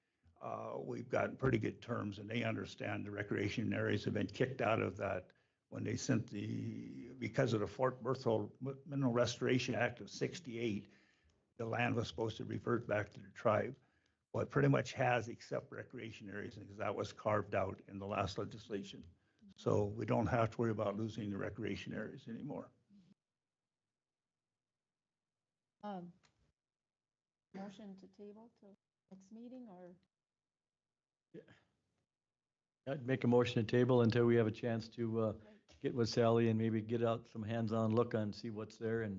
we've gotten pretty good terms, and they understand the recreation areas have been kicked out of that when they sent because of the Fort Berthold Mineral Restoration Act of 68, the land was supposed to revert back to the tribe. Well, it pretty much has, except recreation areas, because that was carved out in the last legislation. So we don't have to worry about losing the recreation areas anymore. Motion to table till next meeting or? I'd make a motion to table until we have a chance to get with Sally and maybe get out some hands-on look on, see what's there and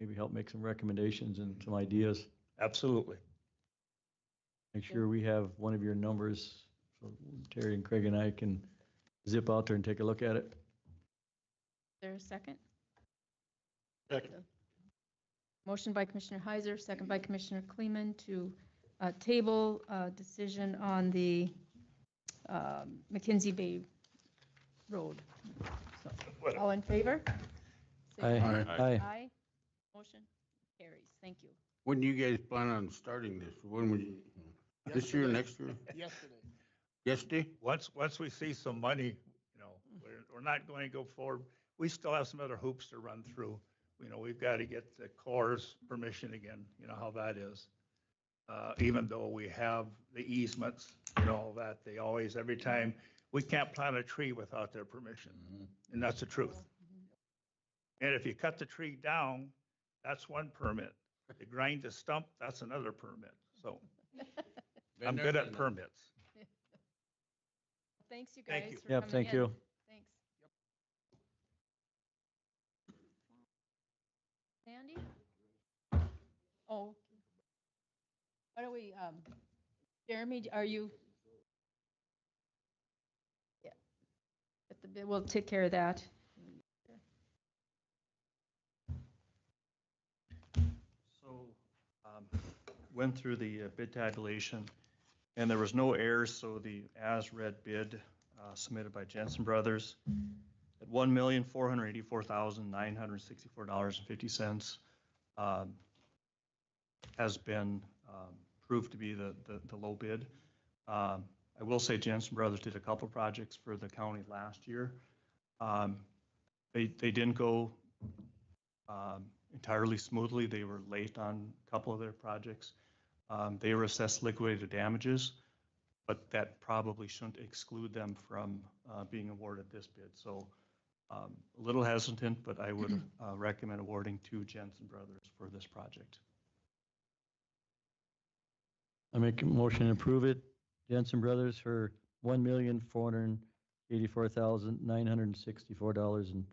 maybe help make some recommendations and some ideas. Absolutely. Make sure we have one of your numbers so Terry and Craig and I can zip out there and take a look at it. Is there a second? Second. Motion by Commissioner Heiser, second by Commissioner Kleeman to table decision on the McKenzie Bay Road. So, all in favor? Say Aye. Aye. Aye. Motion carries. Thank you. When do you guys plan on starting this? When would you, this year, next year? Yesterday. Yesterday? Once we see some money, we're not going to go forward. We still have some other hoops to run through. We've got to get the Corps' permission again, you know how that is. Even though we have the easements, all that, they always, every time, we can't plant a tree without their permission. And that's the truth. And if you cut the tree down, that's one permit. To grind the stump, that's another permit. So I'm good at permits. Thanks, you guys, Thank you. for Yep, coming thank in. you. Thanks. Sandy? Oh. Why don't we, Jeremy, are you? Yeah. At the bid, we'll take care of that. So, went through the bid tabulation, and there was no errors, so the as-read bid submitted by Jensen Brothers at $1,484,964.50 has been proved to be the low bid. I will say Jensen Brothers did a couple projects for the county last year. They didn't go entirely smoothly. They were late on a couple of their projects. They were assessed liquidated damages. but that probably shouldn't exclude them from being awarded this bid. So a little hesitant, but I would recommend awarding to Jensen Brothers for this project. I make a motion to approve it. Jensen Brothers for $1,484,964.50.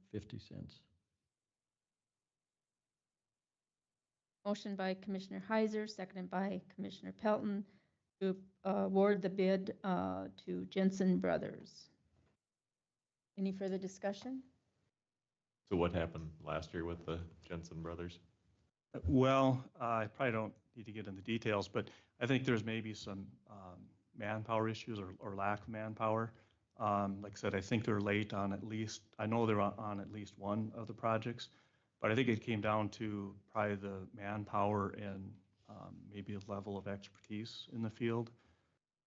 Motion by Commissioner Heiser, seconded by Commissioner Pelton to award the bid to Jensen Brothers. Any further discussion? So what happened last year with the Jensen Brothers? Well, I probably don't need to get into details, but I think there's maybe some manpower issues or lack of manpower. Like I said, I think they're late on at least, I know they're on at least one of the projects, but I think it came down to probably the manpower and maybe a level of expertise in the field.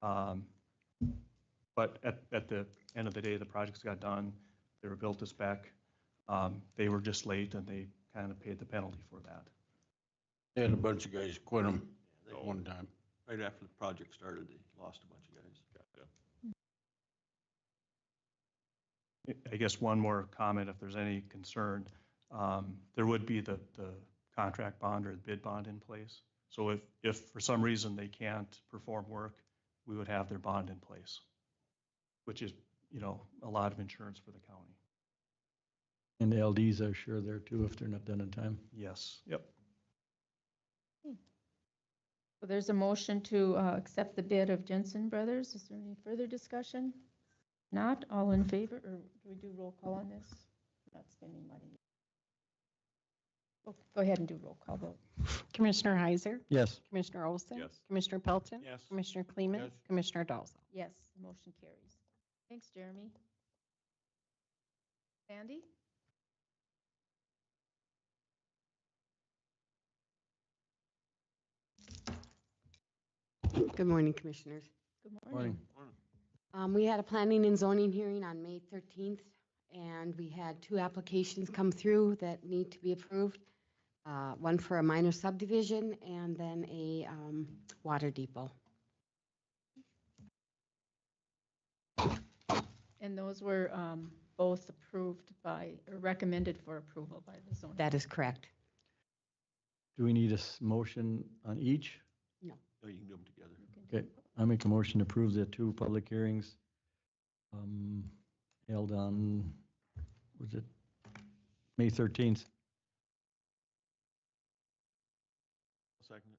But at the end of the day, the projects got done. They were built to spec. They were just late, and they kind of paid the penalty for that. They had a bunch of guys quit them at one time. Right after the project started, they lost a bunch of guys. I guess one more comment, if there's any concern, there would be the contract bond or the bid bond in place. So if for some reason they can't perform work, we would have their bond in place, which is, a lot of insurance for the county. And the LDs are sure there too if they're not done in time. Yes, yep. So there's a motion to accept the bid of Jensen Brothers. Is there any further discussion? Not, all in favor, or do we do roll call on this? Not spending money. Oh, go ahead and do roll call vote. Commissioner Heiser? Yes. Commissioner Olson? Yes. Commissioner Pelton? Yes. Commissioner Kleeman? Yes. Commissioner Dalzell? Yes, the motion carries. Thanks, Jeremy. Sandy? Good morning, Commissioners. Good morning. We had a planning and zoning hearing on May 13th, and we had 2 applications come through that need to be approved. One for a minor subdivision and then a water depot. And those were both approved by, or recommended for approval by the zoning. That is correct. Do we need a motion on each? No. No, you can do them together. Okay, I make a motion to approve the 2 public hearings held on, was it May 13th? Second it.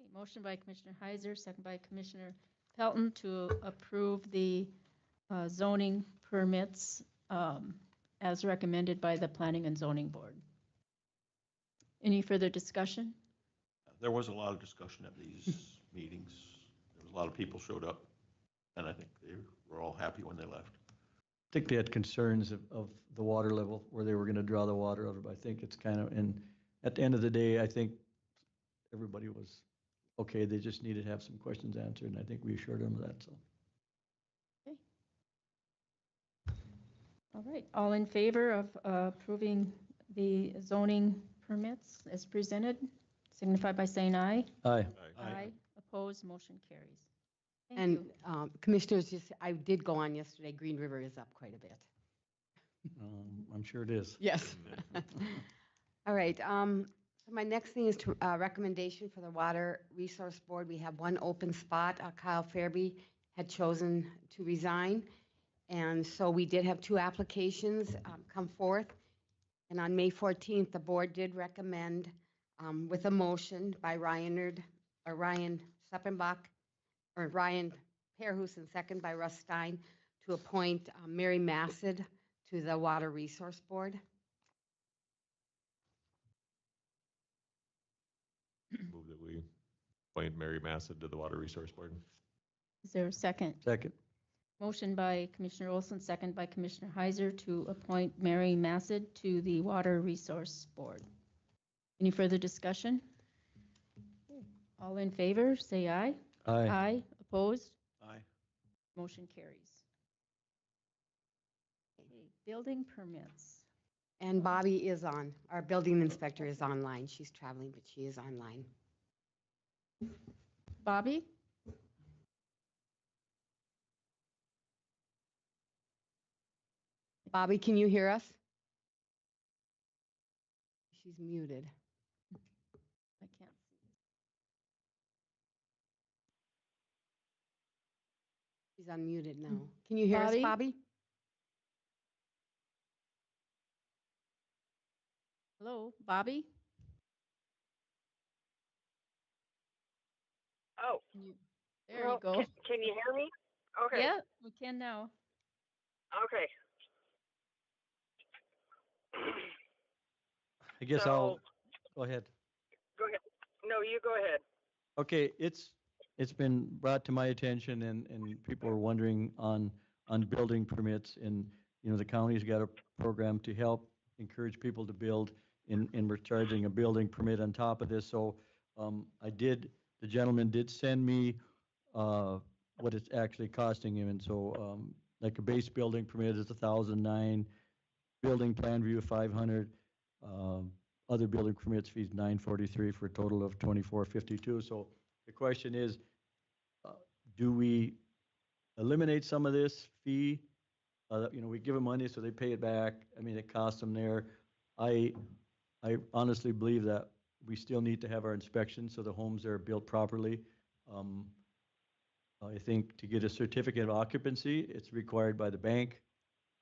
Okay, motion by Commissioner Heiser, second by Commissioner Pelton to approve the zoning permits as recommended by the Planning and Zoning Board. Any further discussion? There was a lot of discussion at these meetings. There was a lot of people showed up, and I think they were all happy when they left. I think they had concerns of the water level, where they were going to draw the water out of it. I think it's kind of, and at the end of the day, I think everybody was okay. They just needed to have some questions answered, and I think we assured them of that, so. Okay. All right, all in favor of approving the zoning permits as presented, signify by saying aye. Aye. Aye. Opposed, motion carries. Thank And you. Commissioners, I did go on yesterday. Green River is up quite a bit. I'm sure it is. Yes. All right. So my next thing is to recommendation for the Water Resource Board. We have 1 open spot. Kyle Fairby had chosen to resign. And so we did have 2 applications come forth. And on May 14th, the board did recommend with a motion by Ryan Seppenbach, or Ryan Perhus, and second by Russ Stein, to appoint Mary Massad to the Water Resource Board. Move that we appoint Mary Massad to the Water Resource Board. Is there a second? Second. Motion by Commissioner Olson, second by Commissioner Heiser to appoint Mary Massad to the Water Resource Board. Any further discussion? All in favor, say aye. Aye. Aye. Opposed? Aye. Motion carries. Okay, building permits. And Bobby is on. Our building inspector is online. She's traveling, but she is online. Bobby? Bobby, can you hear us? She's muted. I can't see. She's unmuted now. Can you hear us, Bobby? Bobby? Hello, Bobby? Oh, There well, you go. can you hear me? Okay, Yeah, we can now. okay. I guess So- go ahead. Go ahead. No, you go ahead. Okay, it's been brought to my attention and people are wondering on building permits and, the county's got a program to help encourage people to build and we're charging a building permit on top of this. So, the gentleman did send me, what it's actually costing him. And so, like a base building permit is 1,009, building plan review 500, other building permits fees 943 for a total of 2452. So the question is, do we eliminate some of this fee? We give them money so they pay it back. I mean, it costs them there. I honestly believe that we still need to have our inspections so the homes are built properly. I think to get a certificate of occupancy, it's required by the bank.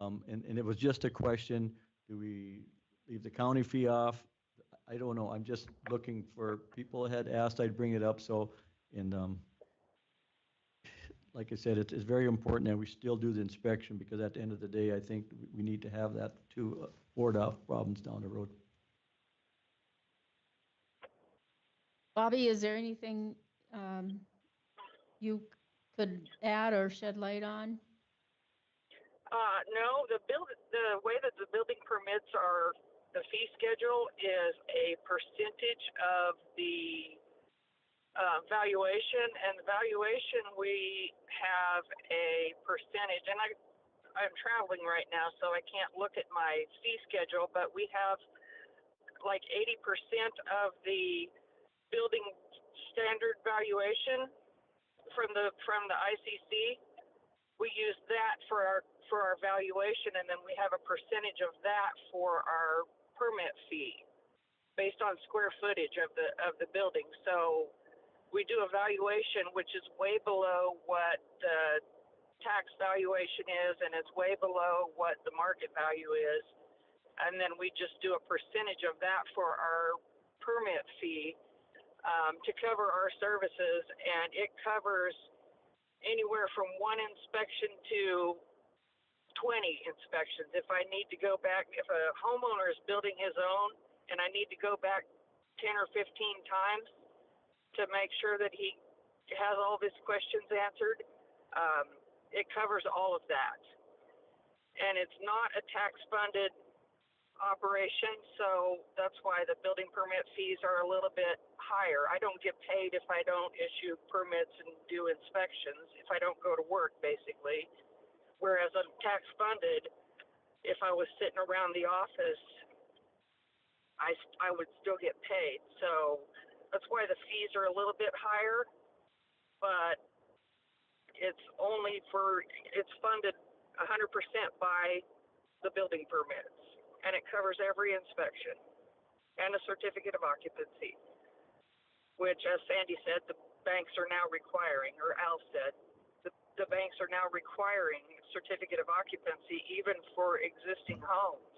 And it was just a question, do we leave the county fee off? I don't know. I'm just looking for, people had asked I'd bring it up. So, and like I said, it's very important that we still do the inspection because at the end of the day, I think we need to have that to ward off problems down the road. Bobby, is there anything you could add or shed light on? No, the way that the building permits are, the fee schedule is a percentage of the valuation, and the valuation we have a percentage, and I'm traveling right now, so I can't look at my fee schedule, but we have like 80% of the building standard valuation from the ICC. We use that for our valuation, and then we have a percentage of that for our permit fee based on square footage of the building. So we do a valuation which is way below what the tax valuation is, and it's way below what the market value is. And then we just do a percentage of that for our permit fee to cover our services, and it covers anywhere from 1 inspection to 20 inspections. If I need to go back, if a homeowner is building his own and I need to go back 10 or 15 times to make sure that he has all of his questions answered, it covers all of that. And it's not a tax-funded operation, so that's why the building permit fees are a little bit higher. I don't get paid if I don't issue permits and do inspections, if I don't go to work, basically. Whereas I'm tax-funded, if I was sitting around the office, I would still get paid. So that's why the fees are a little bit higher, but it's funded 100% by the building permits, and it covers every inspection and a certificate of occupancy, which, as Sandy said, the banks are now requiring, or Al said, the banks are now requiring certificate of occupancy even for existing homes.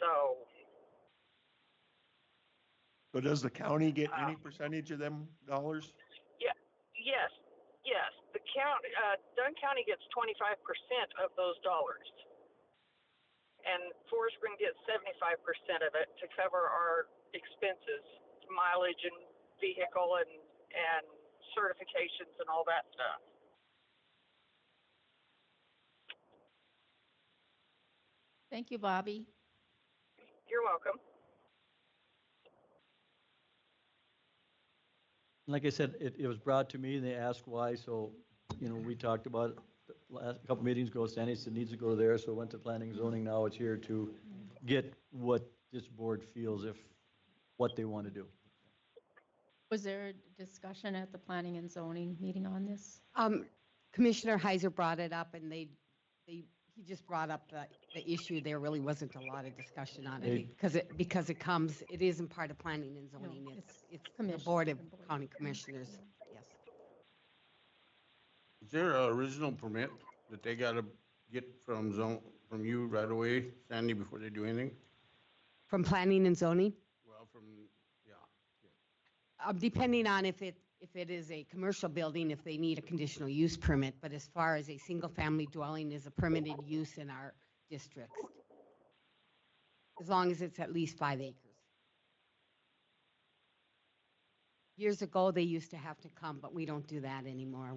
So does the county get any percentage of them dollars? yeah, yes. The county, Dunn County gets 25% of those dollars, and Forest Spring gets 75% of it to cover our expenses, mileage and vehicle and certifications and all that stuff. Thank you, Bobby. You're welcome. Like I said, it was brought to me and they asked why. So, we talked about it the last couple meetings ago. Sandy said it needs to go there. So it went to planning and zoning. Now it's here to get what this board feels what they want to do. Was there a discussion at the planning and zoning meeting on this? Commissioner Heiser brought it up and he just brought up the issue. There really wasn't a lot of discussion on They- it because it isn't part of planning and zoning. It's the commission, Board of the board. County Commissioners, yes. Is there an original permit that they gotta get from you right away, Sandy, before they do anything? From planning and zoning, Well, from, yeah. depending on if it is a commercial building, if they need a conditional use permit, but as far as a single-family dwelling is a permitted use in our districts, as long as it's at least 5 acres. Years ago, they used to have to come, but we don't do that anymore.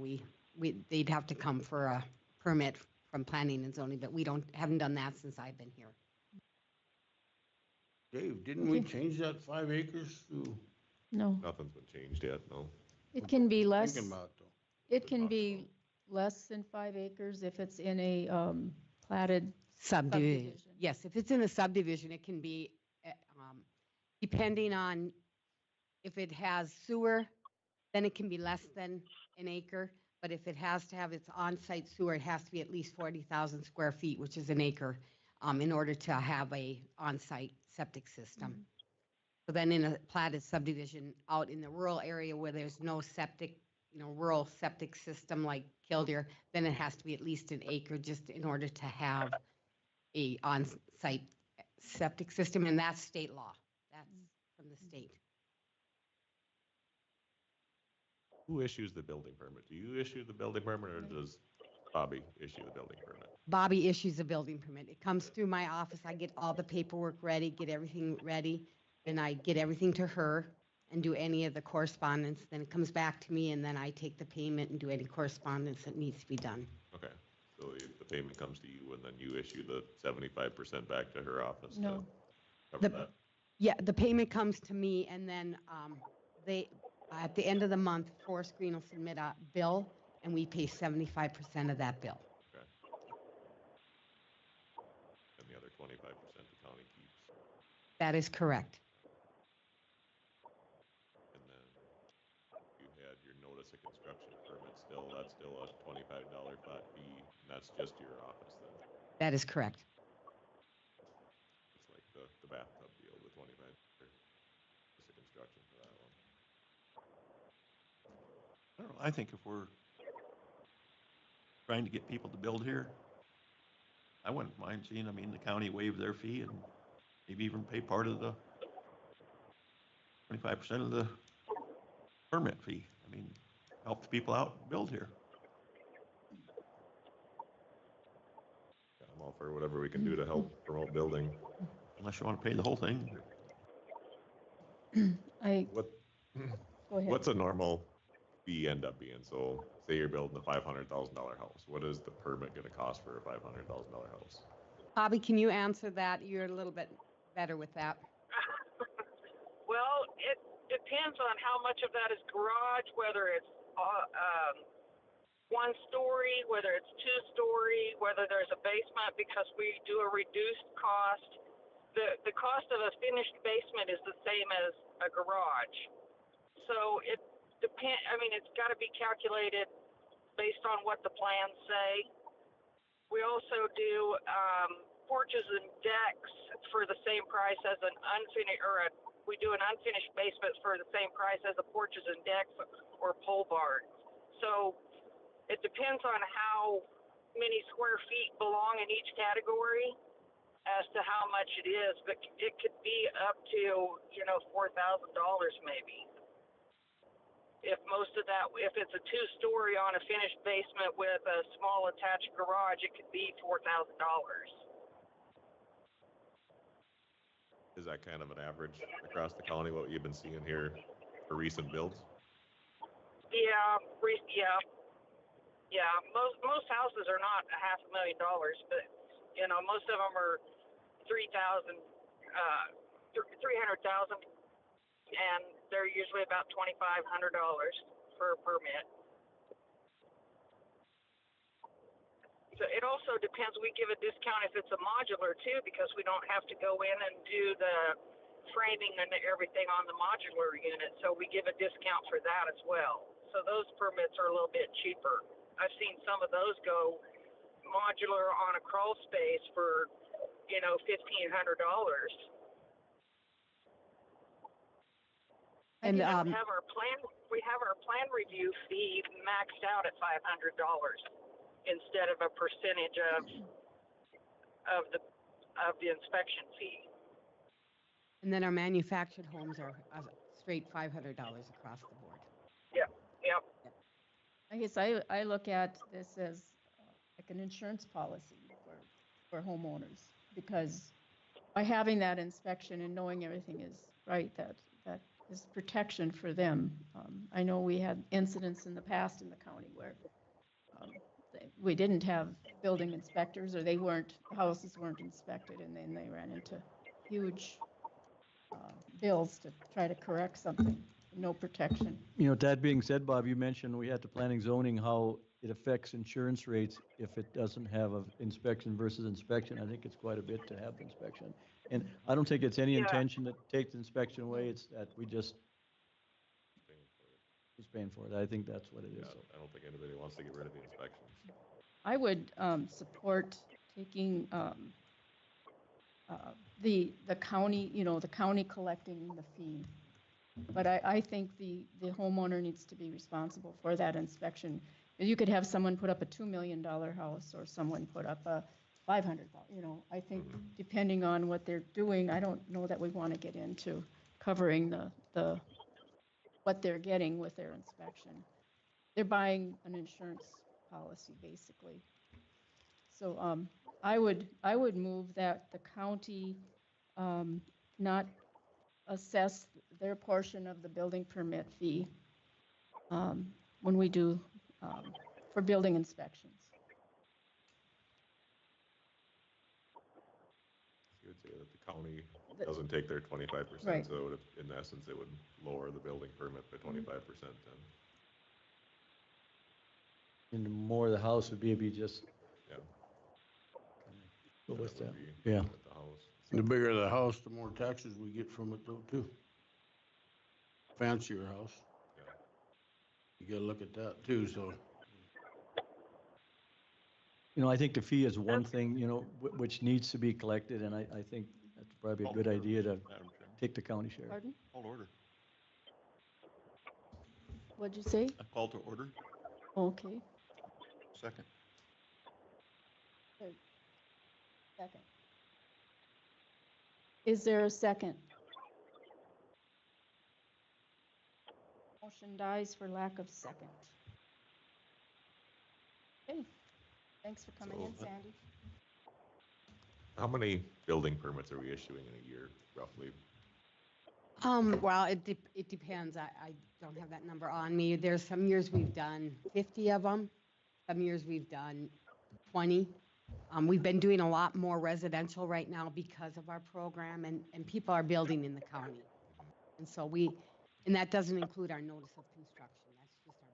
They'd have to come for a permit from planning and zoning, but we haven't done that since I've been here. Dave, didn't we change that 5 acres to? No, Nothing's been changed yet, no. it can be less, Thinking about though. it can be less than 5 acres if it's in a platted Subdivision. subdivision. Yes, if it's in a subdivision, it can be, depending on if it has sewer, then it can be less than an acre. But if it has to have its on-site sewer, it has to be at least 40,000 square feet, which is an acre, in order to have a on-site septic system. So then in a platted subdivision out in the rural area where there's no septic, rural septic system like Killdeer, then it has to be at least an acre just in order to have a on-site septic system, and that's state law. That's from the state. Who issues the building permit? Do you issue the building permit or does Bobby issue the building permit? Bobby issues a building permit. It comes through my office. I get all the paperwork ready, get everything ready, and I get everything to her and do any of the correspondence. Then it comes back to me, and then I take the payment and do any correspondence that needs to be done. Okay, so the payment comes to you and then you issue the 75% back to her office to No. cover that? Yeah, the payment comes to me, and then at the end of the month, Forest Green will submit a bill, and we pay 75% of that bill. Okay. And the other 25% the county keeps. That is correct. And then you had your notice of construction permit still, that's still a $25 flat fee, and that's just your office then? That is correct. It's like the bathtub deal, the 25 for notice of construction for that one. I don't know, I think if we're trying to get people to build here, I wouldn't mind seeing, the county waive their fee and maybe even pay part of the 25% of the permit fee. Help the people out, and build here. Yeah, I'm all for whatever we can do to help promote building. Unless you want to pay the whole thing. What, Go ahead. what's a normal fee end up being? So say you're building a $500,000 house. What is the permit gonna cost for a $500,000 house? Bobby, can you answer that? You're a little bit better with that. Well, it depends on how much of that is garage, whether it's 1 story, whether it's 2 story, whether there's a basement, because we do a reduced cost. The cost of a finished basement is the same as a garage. So it depends. It's got to be calculated based on what the plans say. We also do porches and decks for the same price as an unfinished, we do an unfinished basement for the same price as the porches and decks or pole barns. So it depends on how many square feet belong in each category as to how much it is, but it could be up to, $4,000 maybe. If most of that, if it's a 2-story on a finished basement with a small attached garage, it could be $4,000. Is that kind of an average across the county, what you've been seeing here for recent builds? Yeah. Most houses are not $500,000, but most of them are 300,000, and they're usually about $2,500 for a permit. So it also depends. We give a discount if it's a modular too, because we don't have to go in and do the framing and everything on the modular unit. So we give a discount for that as well. So those permits are a little bit cheaper. I've seen some of those go modular on a crawl space for, you know, $1,500. And, We have our plan review fee maxed out at $500 instead of a percentage of the inspection fee. and then our manufactured homes are a straight $500 across the board. Yep. I guess I look at this as like an insurance policy for homeowners, because by having that inspection and knowing everything is right, that is protection for them. I know we had incidents in the past in the county where we didn't have building inspectors, or houses weren't inspected, and then they ran into huge bills to try to correct something. No protection. You know, that being said, Bob, you mentioned we had to planning zoning, how it affects insurance rates if it doesn't have an inspection versus inspection. I think it's quite a bit to have the inspection. And I don't think it's any intention to take the inspection away. It's that we just who's paying for it. I think that's what it is. Yeah, I don't think anybody wants to get rid of the inspections. I would support taking the county, the county collecting the fee. But I think the homeowner needs to be responsible for that inspection. You could have someone put up a $2 million house, or someone put up a $500, I think depending on what they're doing, I don't know that we want to get into covering the what they're getting with their inspection. They're buying an insurance policy, basically. So I would move that the county not assess their portion of the building permit fee when we do for building inspections. You would say that the county doesn't take their 25%, Right. so it would, in essence, it would lower the building permit by 25% then. And the more the house would be just. Yeah. What was that? Would be Yeah. at the house. The bigger the house, the more taxes we get from it though, too. Fancier house. Yeah. You gotta look at that too, so. I think the fee is one thing, which needs to be collected, and I think that's probably a good idea to Madam Chairman. take the county share. Pardon? Call to order. What'd you say? A call to order. Okay. Second. Second. Is there a second? Motion dies for lack of second. Okay, thanks for coming in, So, Sandy. How many building permits are we issuing in a year, roughly? Well, it depends. I don't have that number on me. There's some years we've done 50 of them. Some years we've done 20. We've been doing a lot more residential right now because of our program, and people are building in the county. And so and that doesn't include our notice of construction. That's just our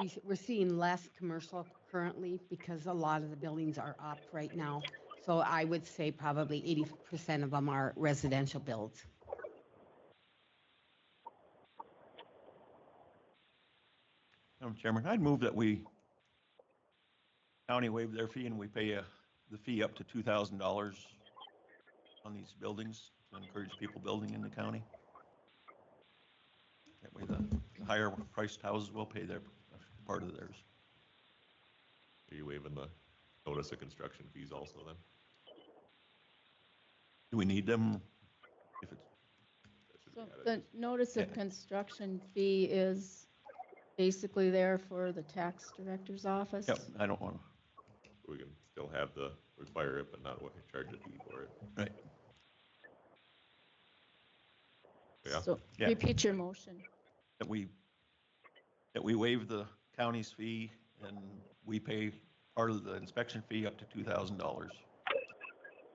building. We're seeing less commercial currently because a lot of the buildings are up right now. So I would say probably 80% of them are residential builds. Madam Chairman, I'd move that county waive their fee and we pay the fee up to $2,000 on these buildings to encourage people building in the county. That way the higher priced houses will pay their part of theirs. Are you waiving the notice of construction fees also then? Do we need them? If it's, That should So be added. the notice of construction fee is basically there for the tax director's office? yep, I don't want to. We can still require it, but not charge a fee for it. Right. Yeah. So Yeah. repeat your motion. That we waive the county's fee and we pay part of the inspection fee up to $2,000.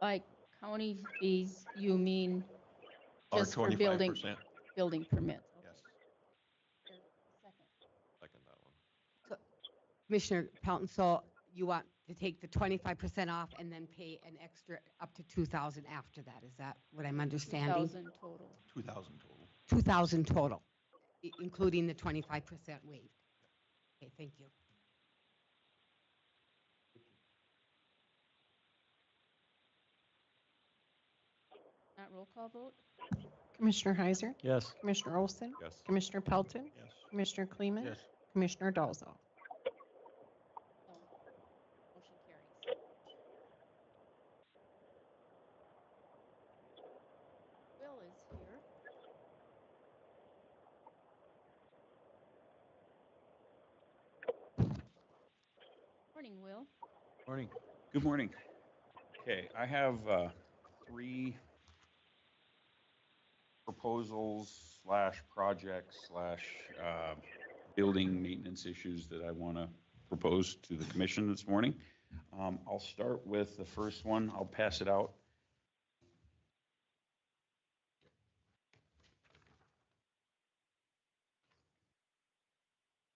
By county fees, you mean Or just for building 25%. permits? Yes. Second that one. Commissioner Pelton, so you want to take the 25% off and then pay an extra up to 2,000 after that? Is that what I'm understanding? 2,000 total. 2,000 total. 2,000 total, including the 25% waived. Okay, thank you. roll call vote? Commissioner Heiser? Yes. Commissioner Olson? Yes. Commissioner Pelton? Yes. Commissioner Kleeman? Yes. Commissioner Dalzell? No. Motion carries. Will is here. Morning, Will. Morning. Good morning. Okay, I have 3 proposals slash projects slash building maintenance issues that I want to propose to the commission this morning. I'll start with the first one. I'll pass it out.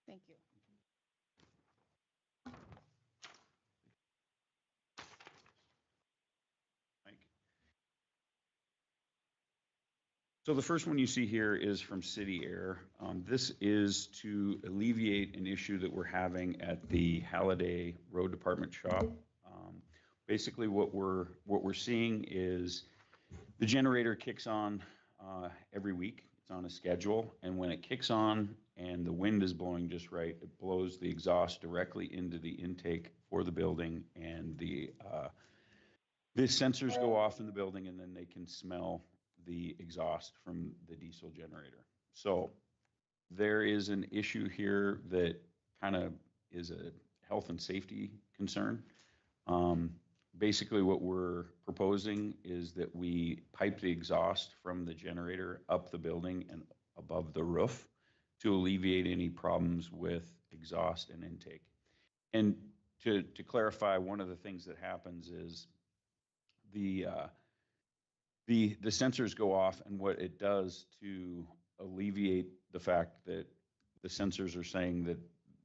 Thank you. So the first one you see here is from City Air. This is to alleviate an issue that we're having at the Halliday Road Department shop. Basically, what we're seeing is the generator kicks on every week. It's on a schedule, and when it kicks on and the wind is blowing just right, it blows the exhaust directly into the intake for the building, and the sensors go off in the building, and then they can smell the exhaust from the diesel generator. So there is an issue here that kind of is a health and safety concern. Basically, what we're proposing is that we pipe the exhaust from the generator up the building and above the roof to alleviate any problems with exhaust and intake. And to clarify, one of the things that happens is the sensors go off, and what it does to alleviate the fact that the sensors are saying that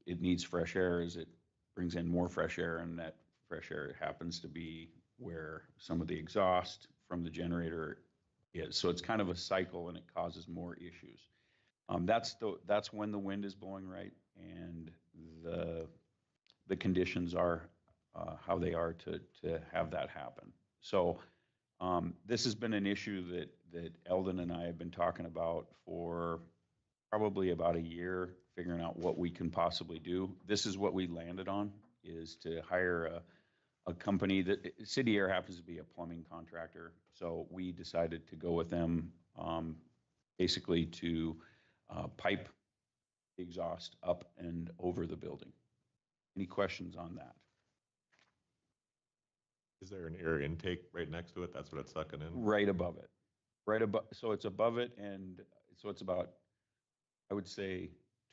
it needs fresh air is it brings in more fresh air, and that fresh air happens to be where some of the exhaust from the generator is. So it's kind of a cycle, and it causes more issues. That's when the wind is blowing right, and the conditions are how they are to have that happen. So this has been an issue that Eldon and I have been talking about for probably about a year, figuring out what we can possibly do. This is what we landed on, is to hire a company that City Air happens to be a plumbing contractor. So we decided to go with them basically to pipe the exhaust up and over the building. Any questions on that? Is there an air intake right next to it? That's what it's sucking in? Right above it. Right above, so it's above it, and so it's about, I would say,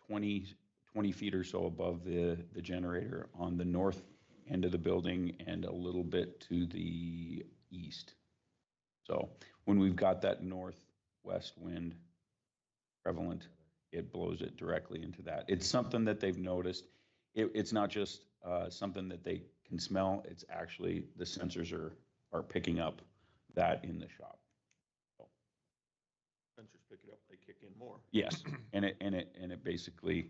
20 feet or so above the generator on the north end of the building and a little bit to the east. So when we've got that northwest wind prevalent, it blows it directly into that. It's something that they've noticed. It's not just something that they can smell. It's actually the sensors are picking up that in the shop. So, Sensors pick it up, they kick in more. yes, and it basically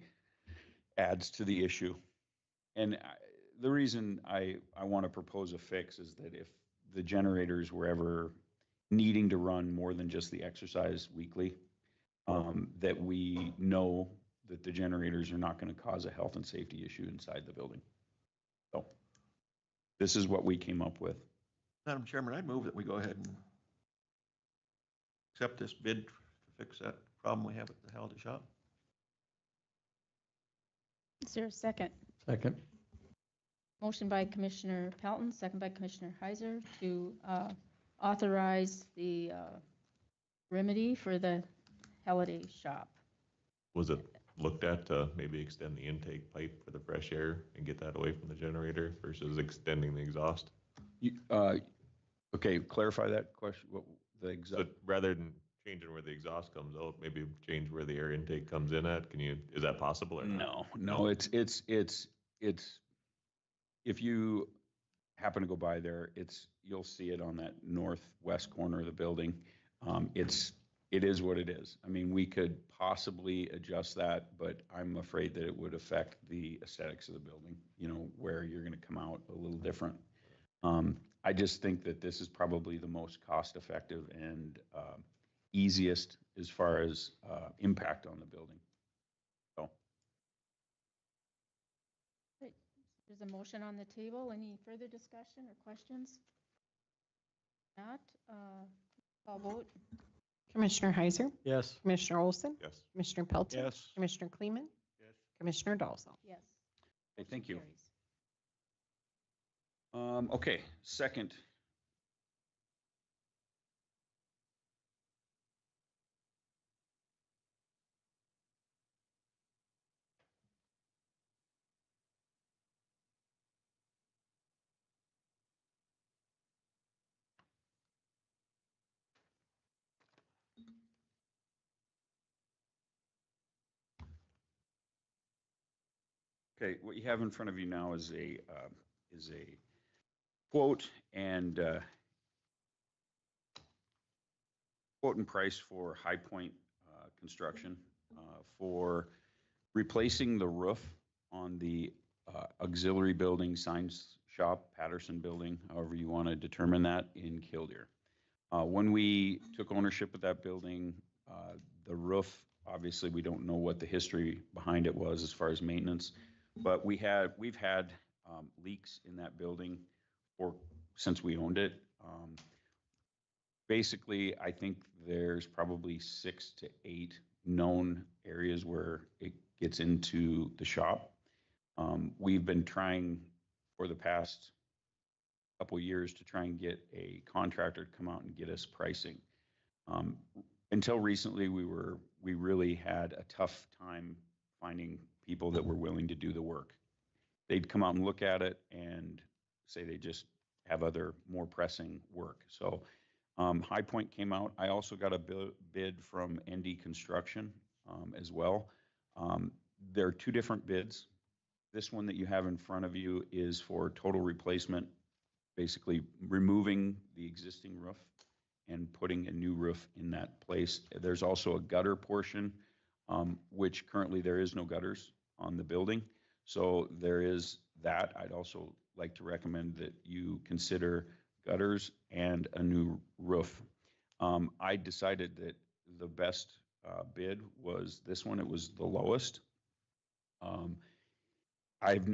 adds to the issue. And the reason I want to propose a fix is that if the generators were ever needing to run more than just the exercise weekly, that we know that the generators are not going to cause a health and safety issue inside the building. So this is what we came up with. Madam Chairman, I move that we go ahead and accept this bid to fix that problem we have at the Halliday shop. Is there a second? Second. Motion by Commissioner Pelton, second by Commissioner Heiser to authorize the remedy for the Halliday shop. Was it looked at to maybe extend the intake pipe for the fresh air and get that away from the generator versus extending the exhaust? Okay, clarify that question. What the So exhaust? rather than changing where the exhaust comes out, maybe change where the air intake comes in at? Is that possible or not? No, it's if you happen to go by there, you'll see it on that northwest corner of the building. It is what it is. I mean, we could possibly adjust that, but I'm afraid that it would affect the aesthetics of the building, where you're going to come out a little different. I just think that this is probably the most cost-effective and easiest as far as impact on the building. So, Great. There's a motion on the table. Any further discussion or questions? Not, call vote. Commissioner Heiser? Yes. Commissioner Olson? Yes. Commissioner Pelton? Yes. Commissioner Kleeman? Yes. Commissioner Dalzell? Yes. okay, thank you. Carries. Okay, second. Okay, what you have in front of you now is a quote and quote and price for High Point Construction for replacing the roof on the auxiliary building, science shop, Patterson building, however you want to determine that, in Killdeer. When we took ownership of that building, the roof, obviously we don't know what the history behind it was as far as maintenance, but we've had leaks in that building since we owned it. Basically, I think there's probably 6 to 8 known areas where it gets into the shop. We've been trying for the past couple of years to try and get a contractor to come out and get us pricing. Until recently, we really had a tough time finding people that were willing to do the work. They'd come out and look at it and say they just have other more pressing work. So High Point came out. I also got a bid from ND Construction as well. There are 2 different bids. This one that you have in front of you is for total replacement, basically removing the existing roof and putting a new roof in that place. There's also a gutter portion, which currently there is no gutters on the building. So there is that. I'd also like to recommend that you consider gutters and a new roof. I decided that the best bid was this one. It was the lowest.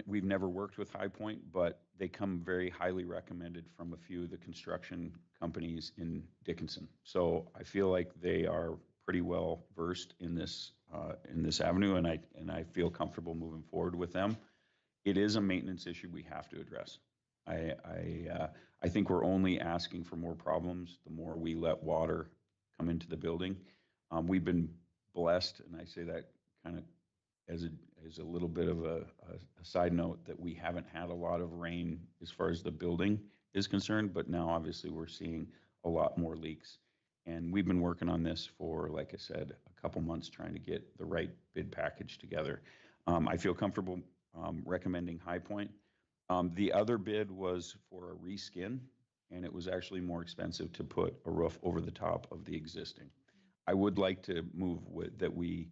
We've never worked with High Point, but they come very highly recommended from a few of the construction companies in Dickinson. So I feel like they are pretty well versed in this avenue, and I feel comfortable moving forward with them. It is a maintenance issue we have to address. I think we're only asking for more problems the more we let water come into the building. We've been blessed, and I say that kind of as a little bit of a side note, that we haven't had a lot of rain as far as the building is concerned, but now obviously we're seeing a lot more leaks. And we've been working on this for, like I said, a couple months trying to get the right bid package together. I feel comfortable recommending High Point. The other bid was for a reskin, and it was actually more expensive to put a roof over the top of the existing. I would like to move that we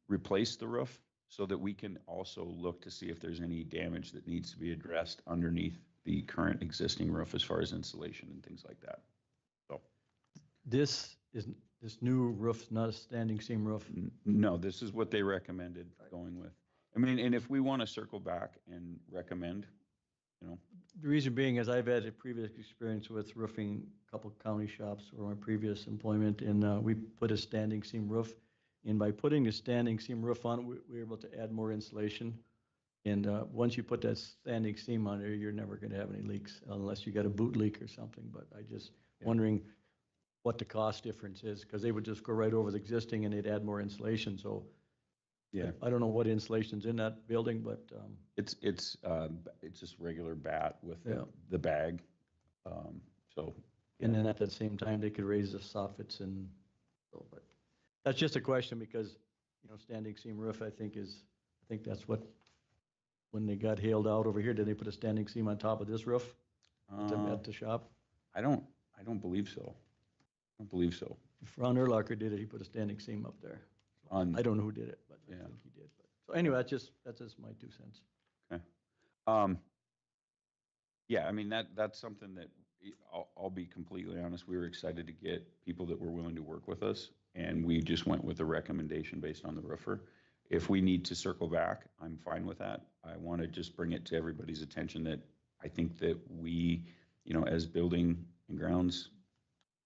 replace the roof so that we can also look to see if there's any damage that needs to be addressed underneath the current existing roof as far as insulation and things like that. So This new roof's not a standing seam roof? no, this is what they recommended going with. I mean, and if we want to circle back and recommend, The reason being is I've had a previous experience with roofing a couple county shops or my previous employment, and we put a standing seam roof. And by putting the standing seam roof on, we were able to add more insulation. And once you put that standing seam on there, you're never going to have any leaks unless you got a boot leak or something. But I just wondering what the cost difference is, because they would just go right over the existing and they'd add more insulation. So yeah, I don't know what insulation's in that building, but it's just regular bat with the bag. So and then at the same time they could raise the soffits and so. But that's just a question because standing seam roof I think that's what when they got hailed out over here, did they put a standing seam on top of this roof at the shop? I don't believe so. I don't believe so. If Ron Erlacher did it, he put a standing seam up there. I don't know who did it, but I think he did. But so anyway, that's just my 2 cents. Okay. Yeah, I mean, that's something that I'll be completely honest, we were excited to get people that were willing to work with us, and we just went with a recommendation based on the roofer. If we need to circle back, I'm fine with that. I want to just bring it to everybody's attention that I think that we, as building and grounds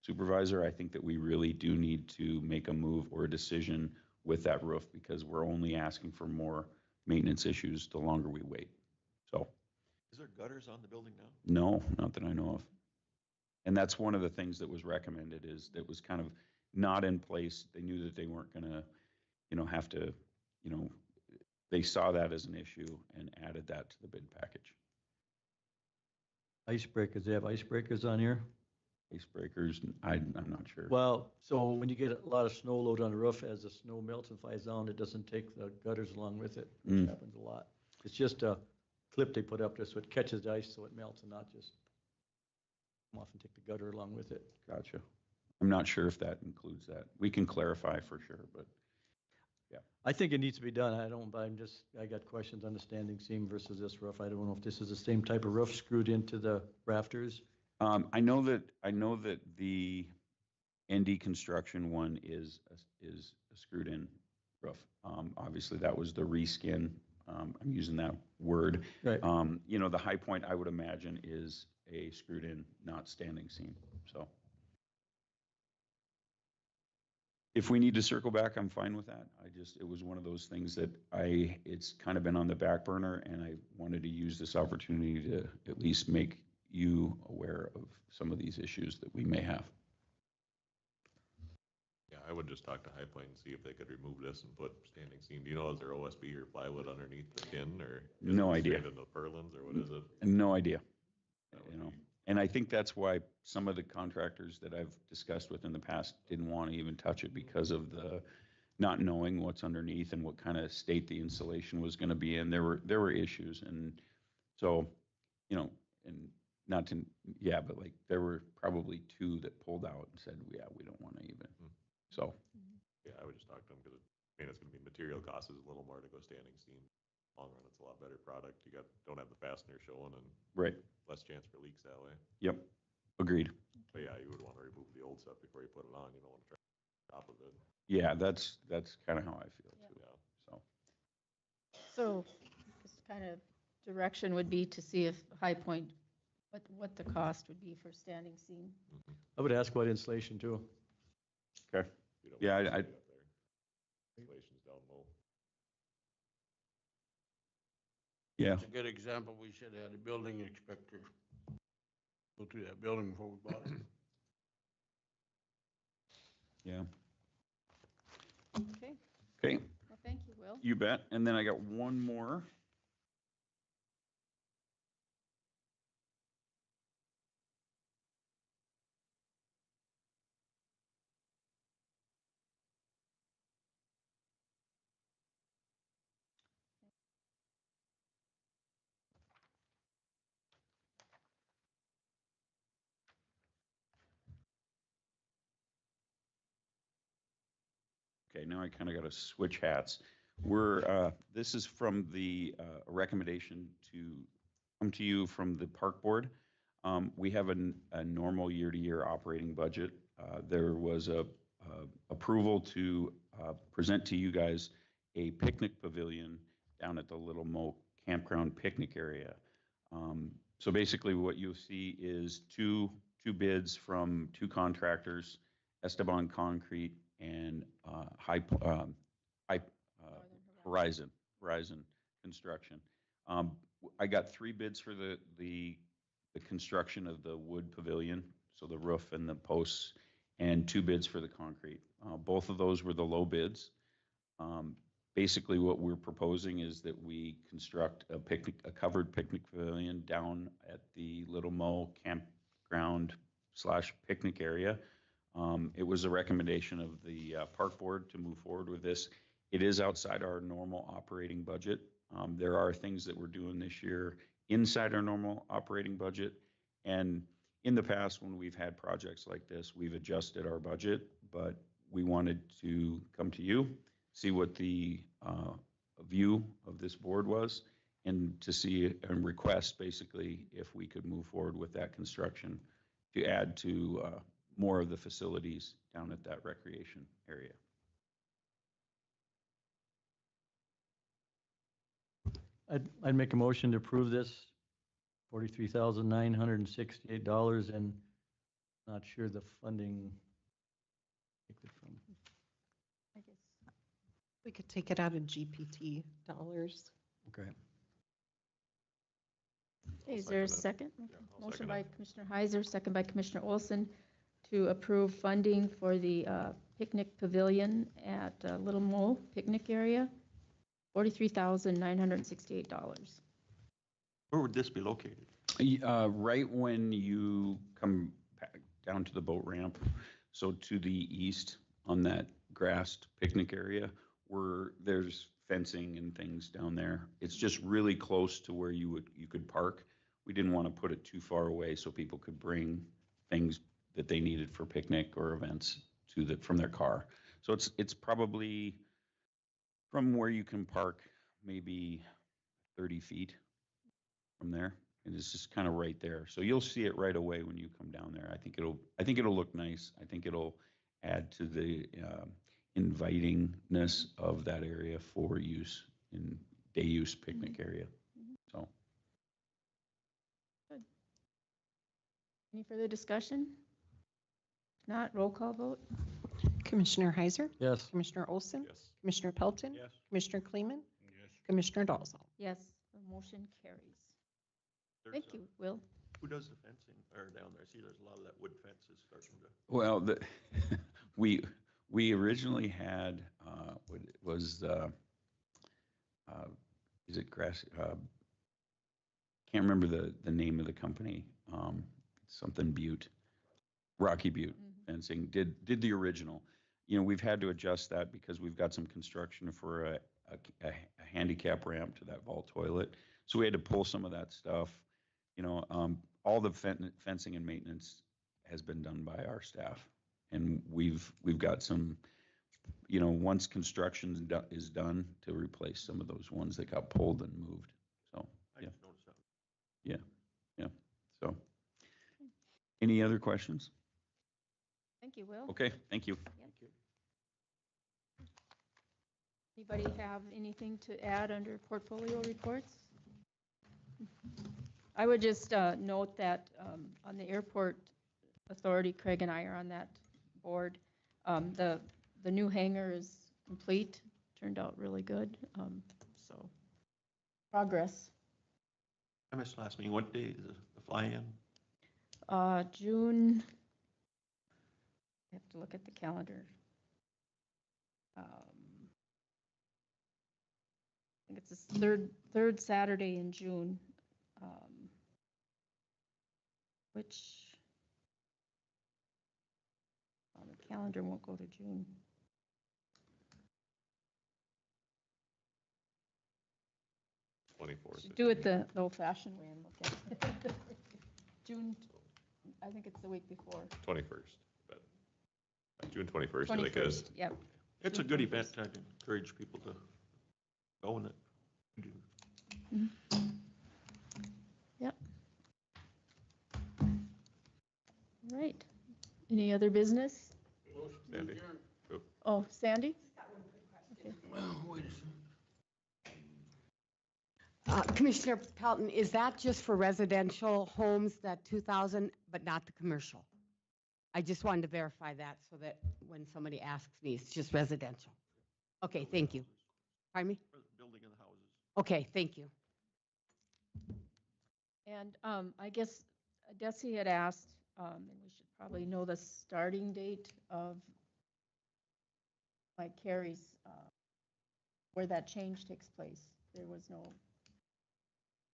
supervisor, I think that we really do need to make a move or a decision with that roof, because we're only asking for more maintenance issues the longer we wait. So, Is there gutters on the building now? no, not that I know of. And that's one of the things that was recommended, is that was kind of not in place. They knew that they weren't gonna, have to, they saw that as an issue and added that to the bid package. Icebreakers, they have icebreakers on here? Icebreakers, I'm not sure. Well, so when you get a lot of snow load on the roof, as the snow melts and flies down, it doesn't take the gutters along with it, which happens a lot. It's just a clip they put up there so it catches the ice so it melts and not just come off and take the gutter along with it. Gotcha. I'm not sure if that includes that. We can clarify for sure, but yeah. I think it needs to be done. I got questions on the standing seam versus this roof. I don't know if this is the same type of roof screwed into the rafters. I know that the ND construction one is a screwed in roof. Obviously that was the reskin. I'm using that word. Right. The high point, I would imagine, is a screwed in, not standing seam. So if we need to circle back, I'm fine with that. It was one of those things that it's kind of been on the back burner, and I wanted to use this opportunity to at least make you aware of some of these issues that we may have. Yeah, I would just talk to High Point and see if they could remove this and put standing seam. Do you know, is there OSB or plywood underneath the tin, or? No idea. Straight into purlins, or what is it? No idea. And I think that's why some of the contractors that I've discussed with in the past didn't want to even touch it, because of the not knowing what's underneath and what kind of state the insulation was going to be in. There were issues, and so, and not to, yeah, but like there were probably 2 that pulled out and said, yeah, we don't want to even. So. Yeah, I would just talk to them, because it's going to be material cost is a little more to go standing seam. Long run, it's a lot better product. You don't have the fastener showing, and right, less chance for leaks that way. Yep, agreed. But yeah, you would want to remove the old stuff before you put it on. You don't want to try top of it. Yeah, that's kind of how I feel too. Yeah. So this kind of direction would be to see if High Point, what the cost would be for standing seam. I would ask about insulation too. Okay. Yeah, Insulation's down low. Yeah. It's a good example. We should have had a building inspector go through that building before we bought it. Yeah. Okay. Okay. Well, thank you, Will. You bet. And then I got one more. Okay, now I kind of got to switch hats. This is from the recommendation to come to you from the park board. We have a normal year-to-year operating budget. There was a approval to present to you guys a picnic pavilion down at the Little Mo Campground picnic area. So basically what you'll see is two bids from 2 contractors, Esteban Concrete and Horizon Construction. I got 3 bids for the construction of the wood pavilion, so the roof and the posts, and 2 bids for the concrete. Both of those were the low bids. Basically, what we're proposing is that we construct a covered picnic pavilion down at the Little Mo Campground / picnic area. It was a recommendation of the park board to move forward with this. It is outside our normal operating budget. There are things that we're doing this year inside our normal operating budget. And in the past, when we've had projects like this, we've adjusted our budget, but we wanted to come to you, see what the view of this board was, and to see and request basically if we could move forward with that construction to add to more of the facilities down at that recreation area. I'd make a motion to approve this, $43,968, and not sure the funding. Take it from. I guess we could take it out of GPT dollars. Okay. Okay, is there a second? Motion by Commissioner Heiser, second by Commissioner Olson to approve funding for the picnic pavilion at Little Mole Picnic Area, $43,968. Where would this be located? Right when you come back down to the boat ramp, so to the east on that grassed picnic area, where there's fencing and things down there. It's just really close to where you could park. We didn't want to put it too far away so people could bring things that they needed for picnic or events from their car. So it's probably from where you can park maybe 30 feet from there. And it's just kind of right there. So you'll see it right away when you come down there. I think it'll look nice. I think it'll add to the invitingness of that area for use in day use picnic area. So. Good. Any further discussion? If not, roll call vote. Commissioner Heiser? Yes. Commissioner Olson? Yes. Commissioner Pelton? Yes. Commissioner Kleeman? Yes. Commissioner Dalzell? Yes, the motion carries. There's Thank a- you, Will. Who does the fencing or down there? See, there's a lot of that wood fences starting to. Well, we originally had what was is it grass? Can't remember the name of the company. Something Butte, Rocky Butte Fencing did the original. You know, we've had to adjust that because we've got some construction for a handicap ramp to that vault toilet. So we had to pull some of that stuff. You know, all the fencing and maintenance has been done by our staff, and we've got some, you know, once construction is done, to replace some of those ones that got pulled and moved. So I yeah, just noticed that. yeah. So, any other questions? Thank you, Will. Okay, thank you. Yep. Anybody have anything to add under portfolio reports? I would just note that on the airport authority, Craig and I are on that board. The new hangar is complete, turned out really good. So progress. I missed last meeting. What day is the fly-in? June, I have to look at the calendar. I think it's the third Saturday in June, which the calendar won't go to June. Should do it the old-fashioned way and look at it. June, I think it's the week before. 21st, but June 21st, I think it is. 21st, yep. It's a good event. I'd encourage people to go in it. Yep. All right. Any other business? Sandy. Oh, Sandy? Okay. Commissioner Pelton, is that just for residential homes, that 2,000, but not the commercial? I just wanted to verify that so that when somebody asks me, it's just residential. Okay, thank you. Pardon me? Building in the houses. Okay, thank you. And I guess Desi had asked, and we should probably know the starting date of like Carrie's, where that change takes place. There was no.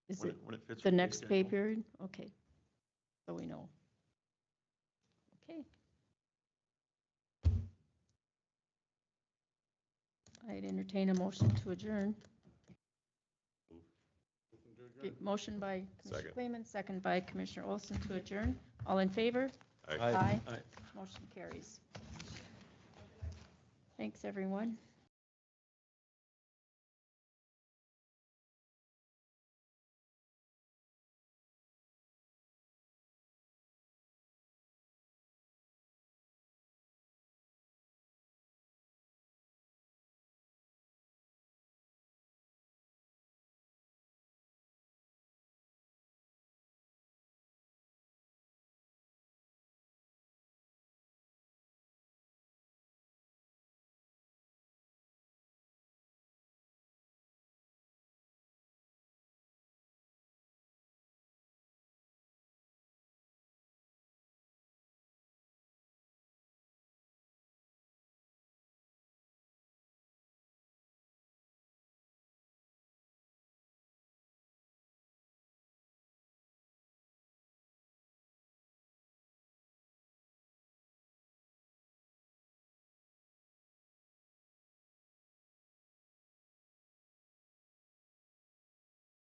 Is it When it fits the with next pay schedule. period? Okay, so we know. Okay. I'd entertain a motion to adjourn. Okay, motion by Commissioner Kleeman, second by Commissioner Olson to adjourn. All in favor? Aye. Aye. Aye. Motion carries. Thanks, everyone.